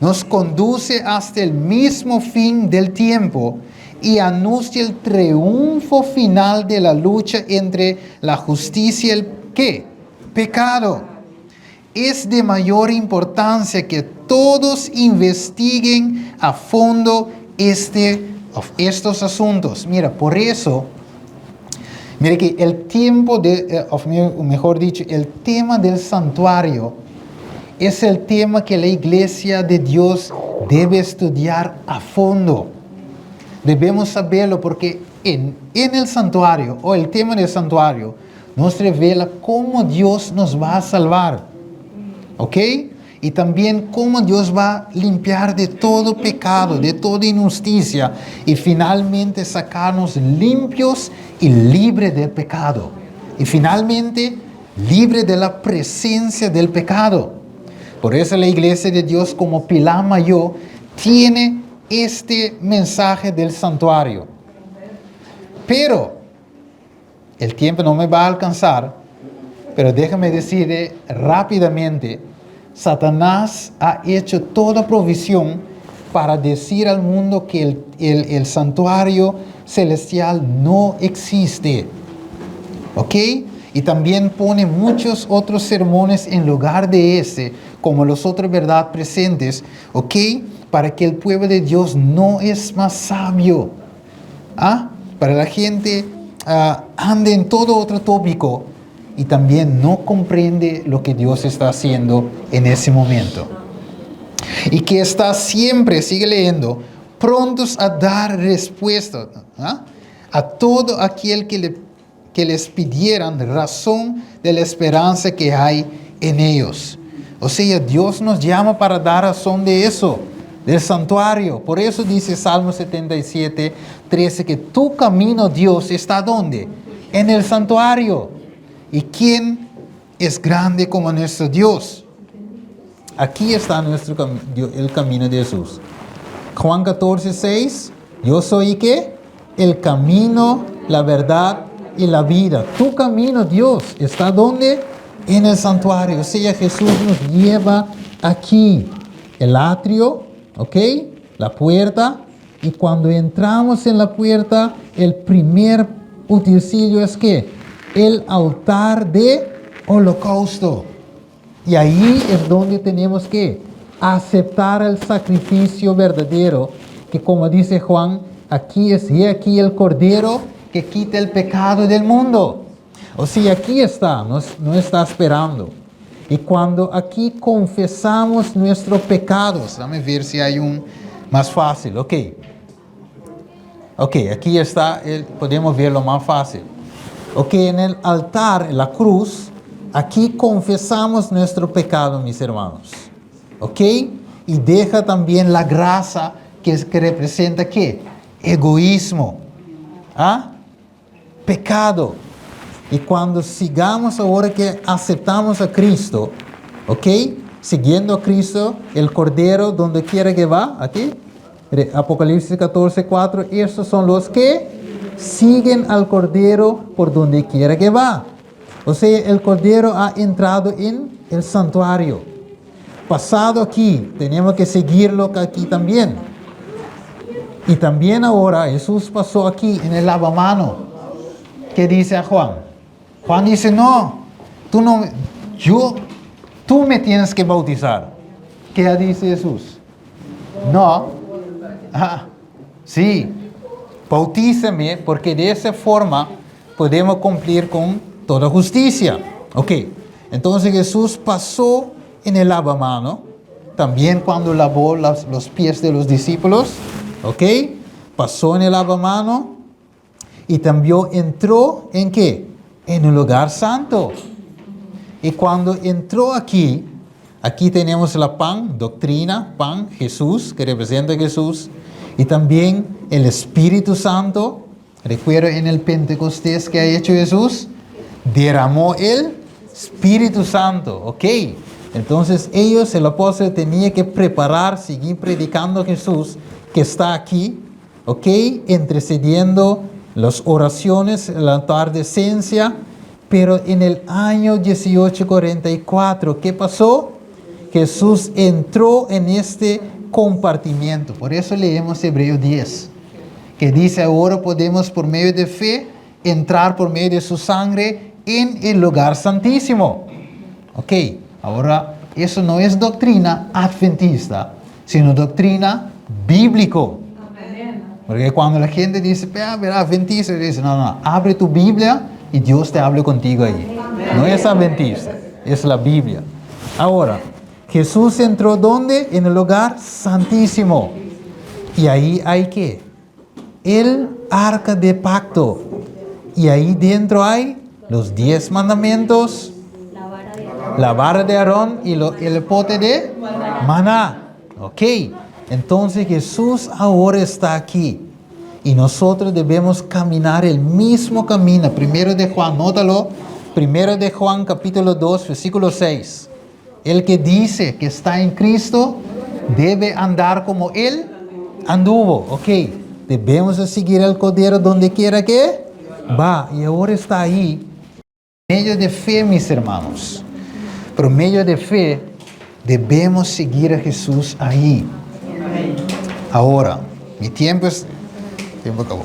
Nos conduce hasta el mismo fin del tiempo y anuncia el triunfo final de la lucha entre la justicia y el ¿qué? Pecado. Es de mayor importancia que todos investiguen a fondo estos asuntos. Mira, por eso, mira que el tiempo mejor dicho, el tema del santuario es el tema que la iglesia de Dios debe estudiar a fondo. Debemos saberlo porque en el santuario, o el tema del santuario, nos revela cómo Dios nos va a salvar. ¿Ok? Y también cómo Dios va a limpiar de todo pecado, de toda injusticia, y finalmente sacarnos limpios y libres del pecado. Y finalmente, libres de la presencia del pecado. Por eso la iglesia de Dios como pilar mayor tiene este mensaje del santuario. Pero el tiempo no me va a alcanzar, pero déjame decir rápidamente, Satanás ha hecho toda provisión para decir al mundo que el santuario celestial no existe. ¿Ok? Y también pone muchos otros sermones en lugar de ese, como los otros verdad presentes, ¿ok? Para que el pueblo de Dios no es más sabio. Para la gente ande en todo otro tópico y también no comprende lo que Dios está haciendo en ese momento. Y que está siempre, sigue leyendo, prontos a dar respuesta a todo aquel que les pidieran razón de la esperanza que hay en ellos. O sea, Dios nos llama para dar razón de eso, del santuario. Por eso dice Salmo 77, 13, que tu camino, Dios, ¿está dónde? En el santuario. ¿Y quién es grande como nuestro Dios? Aquí está el camino de Jesús. Juan 14, 6, yo soy ¿qué? El camino, la verdad y la vida. Tu camino, Dios, ¿está dónde? En el santuario. O sea, Jesús nos lleva aquí. El atrio, ¿ok? La puerta. Y cuando entramos en la puerta, el primer utensilio es ¿qué? El altar de holocausto. Y ahí es donde tenemos que aceptar el sacrificio verdadero, que como dice Juan, aquí es y aquí el Cordero que quita el pecado del mundo. O sea, aquí está, no está esperando. Y cuando aquí confesamos nuestros pecados, dame ver si hay un más fácil, ok, aquí está, podemos verlo más fácil. Ok, en el altar, en la cruz, aquí confesamos nuestro pecado, mis hermanos. ¿Ok? Y deja también la grasa que representa ¿qué? Egoísmo. Pecado. Y cuando sigamos ahora que aceptamos a Cristo, ¿ok? Siguiendo a Cristo, el Cordero, donde quiera que va, aquí, Apocalipsis 14, 4, estos son los que siguen al Cordero por donde quiera que va. O sea, el Cordero ha entrado en el santuario. Pasado aquí, tenemos que seguirlo aquí también. Y también ahora Jesús pasó aquí en el lavamano. ¿Qué dice a Juan? Juan dice, no, tú me tienes que bautizar. ¿Qué dice Jesús? No. Sí, bautízame porque de esa forma podemos cumplir con toda justicia. Ok, entonces Jesús pasó en el lavamano, también cuando lavó los pies de los discípulos, ok, pasó en el lavamano y también entró en ¿qué? En el lugar santo. Y cuando entró aquí tenemos la pan, doctrina, pan, Jesús, que representa a Jesús, y también el Espíritu Santo. Recuerda en el Pentecostés que ha hecho Jesús, derramó el Espíritu Santo, ok. Entonces el apóstol tenía que preparar, seguir predicando a Jesús, que está aquí, ok, intercediendo las oraciones, el altar de esencia. Pero en el año 1844, ¿qué pasó? Jesús entró en este compartimiento. Por eso leemos Hebreos 10, que dice, ahora podemos por medio de fe entrar por medio de su sangre en el lugar santísimo. Ok, ahora eso no es doctrina adventista, sino doctrina bíblico. Porque cuando la gente dice, adventista, dice, no, abre tu Biblia y Dios te hable contigo ahí. No es adventista, es la Biblia. Ahora, Jesús entró ¿dónde? En el lugar santísimo. Y ahí hay ¿qué? El arca de pacto. Y ahí dentro hay los 10 mandamientos, la vara de Aarón y el pote de maná. Ok, entonces Jesús ahora está aquí. Y nosotros debemos caminar el mismo camino. Primero de Juan, nótalo. Primero de Juan capítulo 2, versículo 6. El que dice que está en Cristo debe andar como Él anduvo. Ok, debemos de seguir al Cordero donde quiera que va. Y ahora está ahí, medio de fe, mis hermanos. Por medio de fe, debemos seguir a Jesús ahí. Ahora, mi tiempo acabó.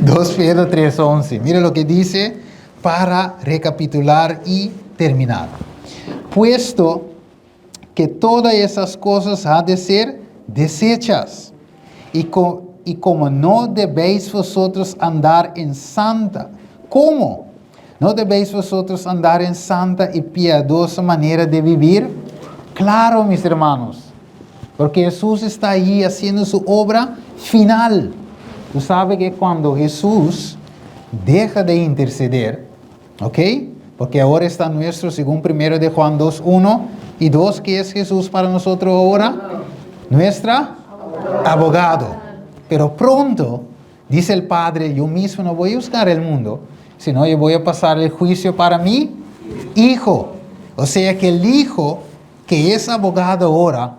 2 Pedro 3:11. Mira lo que dice para recapitular y terminar. Puesto que todas esas cosas han de ser deshechas, y como no debéis vosotros andar en santa, ¿cómo? ¿No debéis vosotros andar en santa y piadosa manera de vivir? Claro, mis hermanos, porque Jesús está ahí haciendo su obra final. Tú sabes que cuando Jesús deja de interceder, ¿ok? Porque ahora está nuestro, según 1 de Juan 2:1 y 2, ¿qué es Jesús para nosotros ahora? Nuestra abogado. Pero pronto, dice el Padre, yo mismo no voy a buscar el mundo, sino yo voy a pasar el juicio para mi Hijo. O sea que el Hijo, que es abogado ahora,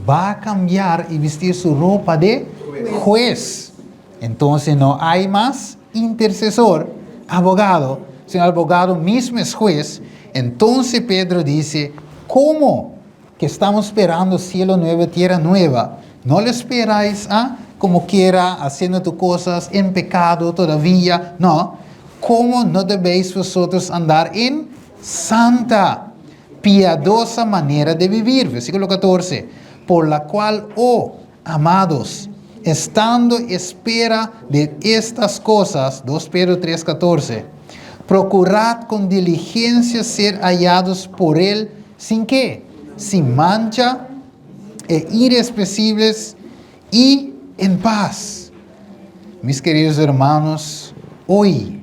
va a cambiar y vestir su ropa de juez. Entonces no hay más intercesor, abogado, sino el abogado mismo es juez. Entonces Pedro dice, ¿cómo que estamos esperando cielo nuevo, tierra nueva? No le esperáis como quiera, haciendo tus cosas en pecado todavía. No. ¿Cómo no debéis vosotros andar en santa, piadosa manera de vivir? Versículo 14. Por la cual, oh amados, estando espera de estas cosas, 2 Pedro 3:14, procurad con diligencia ser hallados por Él, ¿sin qué? Sin mancha, irreprensibles y en paz. Mis queridos hermanos, hoy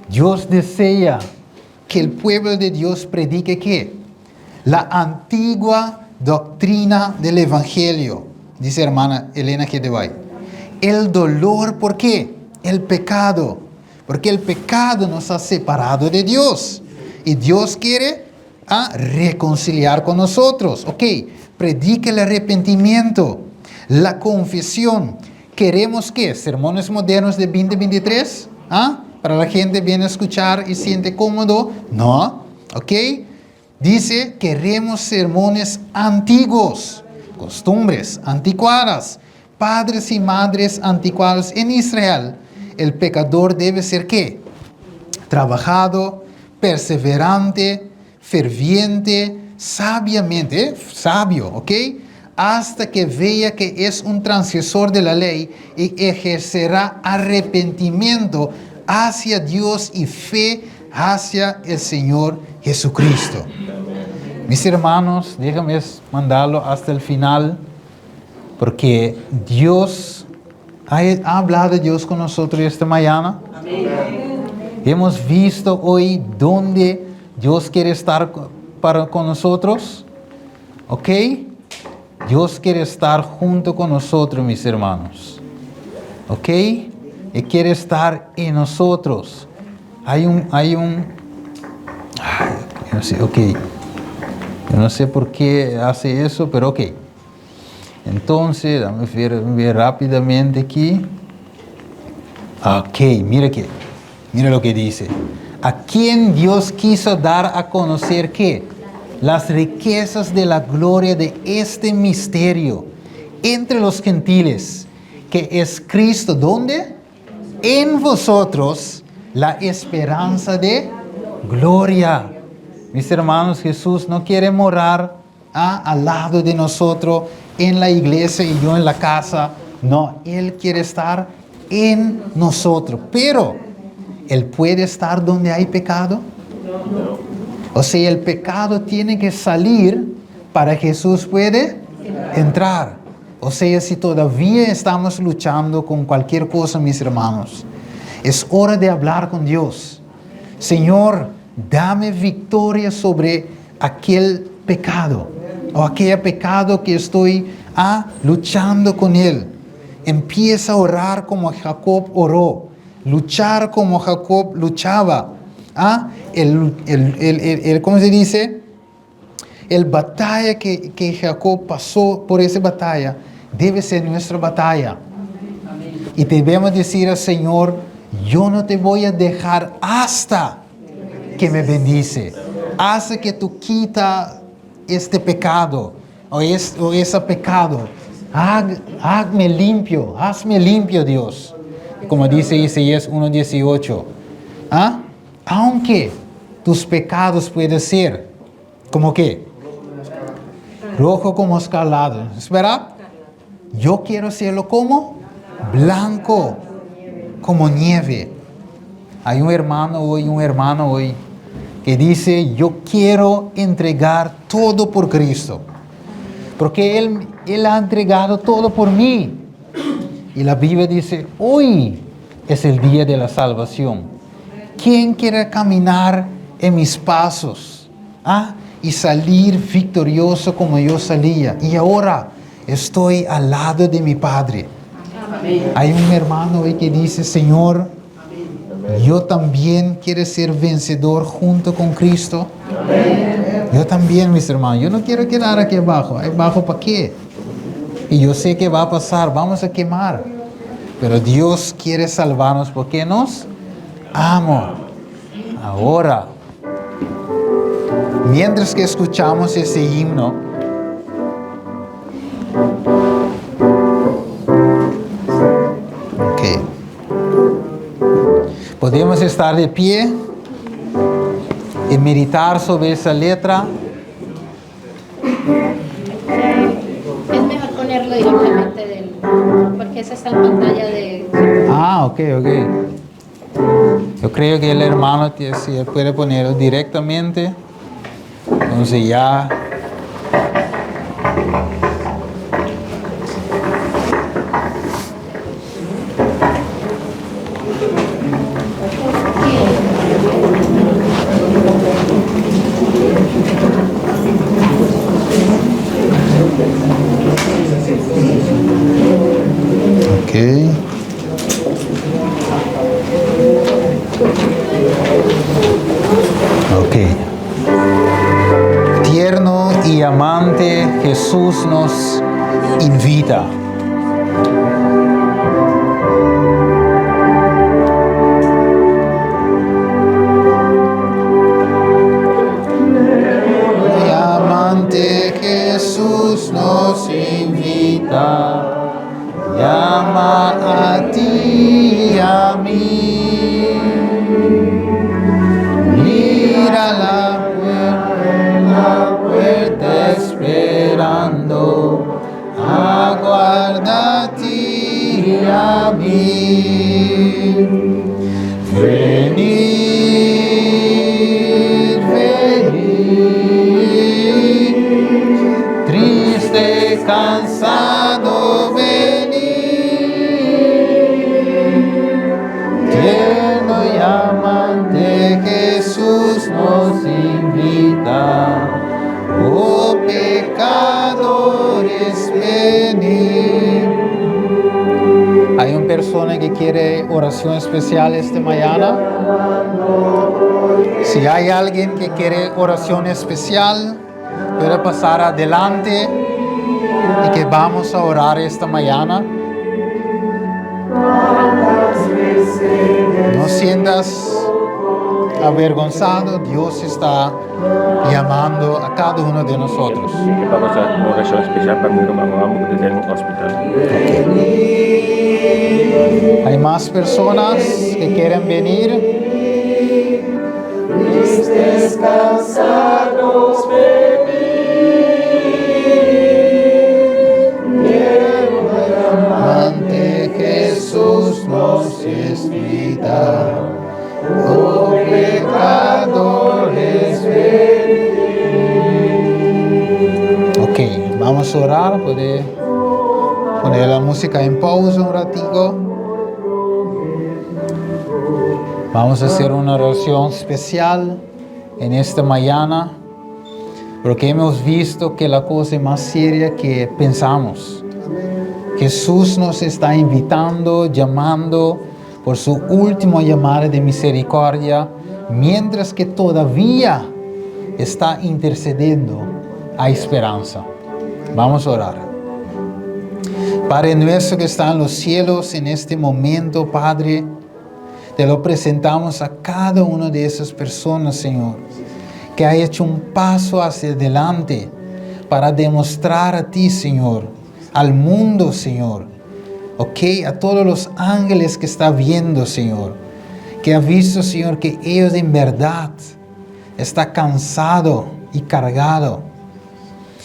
Dios desea que el pueblo de Dios predique ¿qué? La antigua doctrina del Evangelio, dice hermana Elena Gedevay. El dolor, ¿por qué? El pecado. Porque el pecado nos ha separado de Dios. Y Dios quiere reconciliar con nosotros. Ok, predique el arrepentimiento, la confesión. ¿Queremos qué? ¿Sermones modernos de 2023? Para la gente viene a escuchar y siente cómodo. No, ok. Dice, queremos sermones antiguos, costumbres anticuadas, padres y madres anticuados. En Israel, el pecador debe ser ¿qué? Trabajado, perseverante, ferviente, sabiamente, sabio, ¿ok? Hasta que vea que es un transgresor de la ley y ejercerá arrepentimiento hacia Dios y fe hacia el Señor Jesucristo. Mis hermanos, déjame mandarlo hasta el final, porque Dios, ha hablado Dios con nosotros esta mañana. Amén. Hemos visto hoy dónde Dios quiere estar con nosotros. ¿Ok? Dios quiere estar junto con nosotros, mis hermanos. ¿Ok? Y quiere estar en nosotros. No sé, ok. Yo no sé por qué hace eso, pero ok. Entonces, dame ver rápidamente aquí. Ok, mira lo que dice. ¿A quién Dios quiso dar a conocer qué? Las riquezas de la gloria de este misterio entre los gentiles, que es Cristo, ¿dónde? En vosotros, la esperanza de gloria. Mis hermanos, Jesús no quiere morar al lado de nosotros en la iglesia y yo en la casa. No, Él quiere estar en nosotros. Pero, ¿Él puede estar donde hay pecado? No. O sea, el pecado tiene que salir para que Jesús puede entrar. O sea, si todavía estamos luchando con cualquier cosa, mis hermanos, es hora de hablar con Dios. Señor, dame victoria sobre aquel pecado o aquel pecado que estoy luchando con él. Empieza a orar como Jacob oró, luchar como Jacob luchaba. ¿Cómo se dice? el batalla que Jacob pasó por esa batalla debe ser nuestra batalla. Y debemos decir al Señor, yo no te voy a dejar hasta que me bendice, hasta que tú quita este pecado o ese pecado. Hazme limpio, Dios. Como dice Isaías 1:18. Aunque tus pecados pueden ser, ¿como qué? Rojo como escarlata. ¿Espera? Yo quiero hacerlo como blanco, como nieve. Hay un hermano hoy que dice, yo quiero entregar todo por Cristo. Porque Él ha entregado todo por mí. Y la Biblia dice, hoy es el día de la salvación. ¿Quién quiere caminar en mis pasos? Y salir victorioso como yo salía. Y ahora estoy al lado de mi Padre. Amén. Hay un hermano hoy que dice, Señor, yo también quiero ser vencedor junto con Cristo. Amén. Yo también, mis hermanos. Yo no quiero quedar aquí abajo. ¿Abajo para qué? Y yo sé que va a pasar. Vamos a quemar. Pero Dios quiere salvarnos porque nos ama. Ahora, mientras que escuchamos ese himno, podemos estar de pie y meditar sobre esa letra. Es mejor ponerlo directamente porque esa está en pantalla de... Ok. Yo creo que el hermano si él puede ponerlo directamente. Entonces ya... Tierno y amante Jesús nos invita. Y amante Jesús nos invita. Llama a ti y a mí. Mira la puerta esperando. Aguarda a ti y a mí. Venid. Triste, cansado, tierno y amante Jesús nos invita. Oh pecadores, venid. Hay una persona que quiere oración especial esta mañana. Si hay alguien que quiere oración especial, puede pasar adelante y que vamos a orar esta mañana. No sientas avergonzado, Dios está llamando a cada uno de nosotros. Que vamos a una oración especial para mi hermano que está en un hospital. Hay más personas que quieren venir. Tristes, cansados, Amante Jesús nos invita. Oh pecadores, venid. Ok, vamos a orar. Puede poner la música en pausa un ratico. Vamos a hacer una oración especial en esta mañana, porque hemos visto que la cosa es más seria que pensamos. Jesús nos está invitando, llamando por su última llamada de misericordia, mientras que todavía está intercediendo hay esperanza. Vamos a orar. Padre nuestro que está en los cielos, en este momento, Padre, te lo presentamos a cada una de esas personas, Señor, que ha hecho un paso hacia adelante para demostrar a ti, Señor, al mundo, Señor, a todos los ángeles que está viendo, Señor, que ha visto, Señor, que ellos en verdad está cansado y cargado.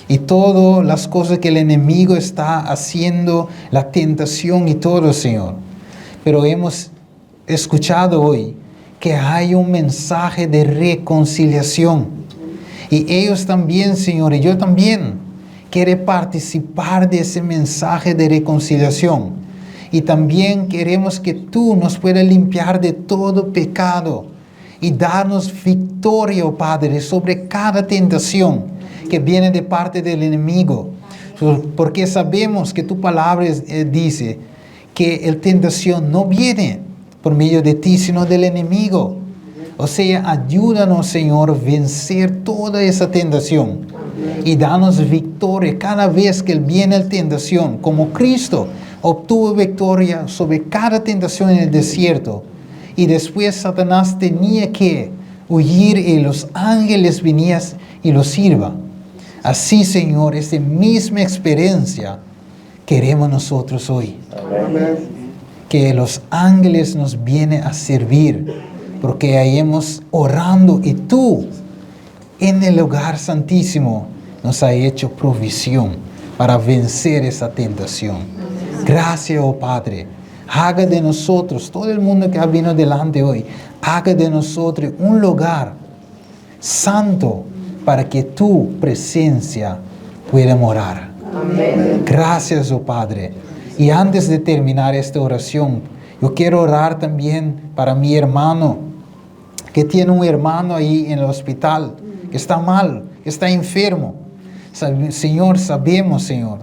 Y todas las cosas que el enemigo está haciendo, la tentación y todo, Señor. Pero hemos escuchado hoy que hay un mensaje de reconciliación. Y ellos también, Señor, y yo también, quieren participar de ese mensaje de reconciliación. Y también queremos que tú nos puedas limpiar de todo pecado y darnos victoria, oh Padre, sobre cada tentación que viene de parte del enemigo. Porque sabemos que tu palabra dice que la tentación no viene por medio de ti, sino del enemigo. O sea, ayúdanos, Señor, a vencer toda esa tentación y danos victoria cada vez que viene la tentación, como Cristo obtuvo victoria sobre cada tentación en el desierto. Y después Satanás tenía que huir y los ángeles venían y los sirvan. Así, Señor, esta misma experiencia queremos nosotros hoy. Amén. Que los ángeles nos vienen a servir, porque ahí hemos orando y tú en el lugar santísimo nos has hecho provisión para vencer esa tentación. Gracias, oh Padre. Haga de nosotros, todo el mundo que ha venido delante hoy, haga de nosotros un lugar santo para que tu presencia pueda morar. Amén. Gracias, oh Padre. Y antes de terminar esta oración, yo quiero orar también para mi hermano, que tiene un hermano ahí en el hospital, que está mal, que está enfermo. Señor, sabemos, Señor,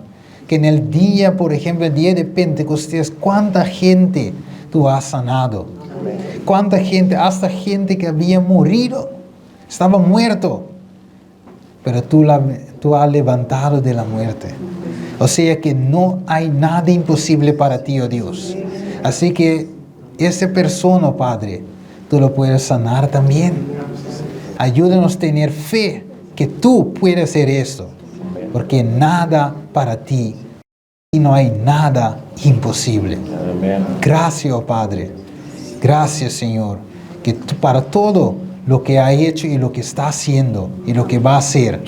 que en el día, por ejemplo, el día de Pentecostés, cuánta gente tú has sanado. Cuánta gente, hasta gente que había morido, estaba muerto, pero tú has levantado de la muerte. O sea que no hay nada imposible para ti, oh Dios. Así que esa persona, Padre, tú lo puedes sanar también. Ayúdanos a tener fe que tú puedes hacer esto. Porque nada para ti y no hay nada imposible. Gracias, oh Padre. Gracias, Señor, que para todo lo que ha hecho y lo que está haciendo y lo que va a hacer,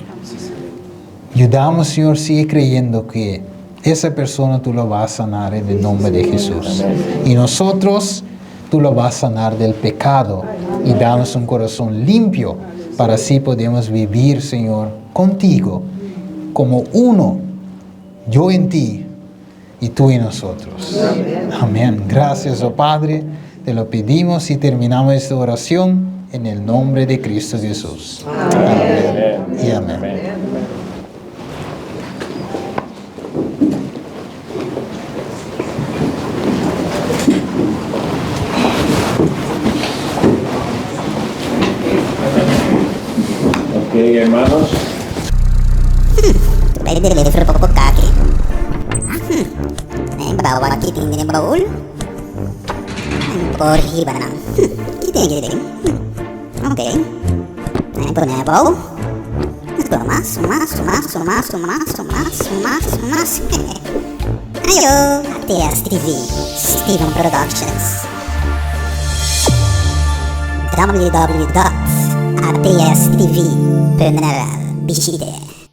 ayudamos, Señor, sigue creyendo que esa persona tú lo vas a sanar en el nombre de Jesús. Y nosotros tú lo vas a sanar del pecado y darnos un corazón limpio para así podemos vivir, Señor, contigo como uno, yo en ti y tú en nosotros. Amén. Gracias, oh Padre. Te lo pedimos y terminamos esta oración en el nombre de Cristo Jesús. Amén. Y amén. Ok, hermanos. Pwede deliver po po kaki. Bawa kiting din baul. Por hiba na. Kiting din. Okay. Ay po na po. Mas. Ayo, ATS TV, Steven Productions. www.atstv.nl. Visite.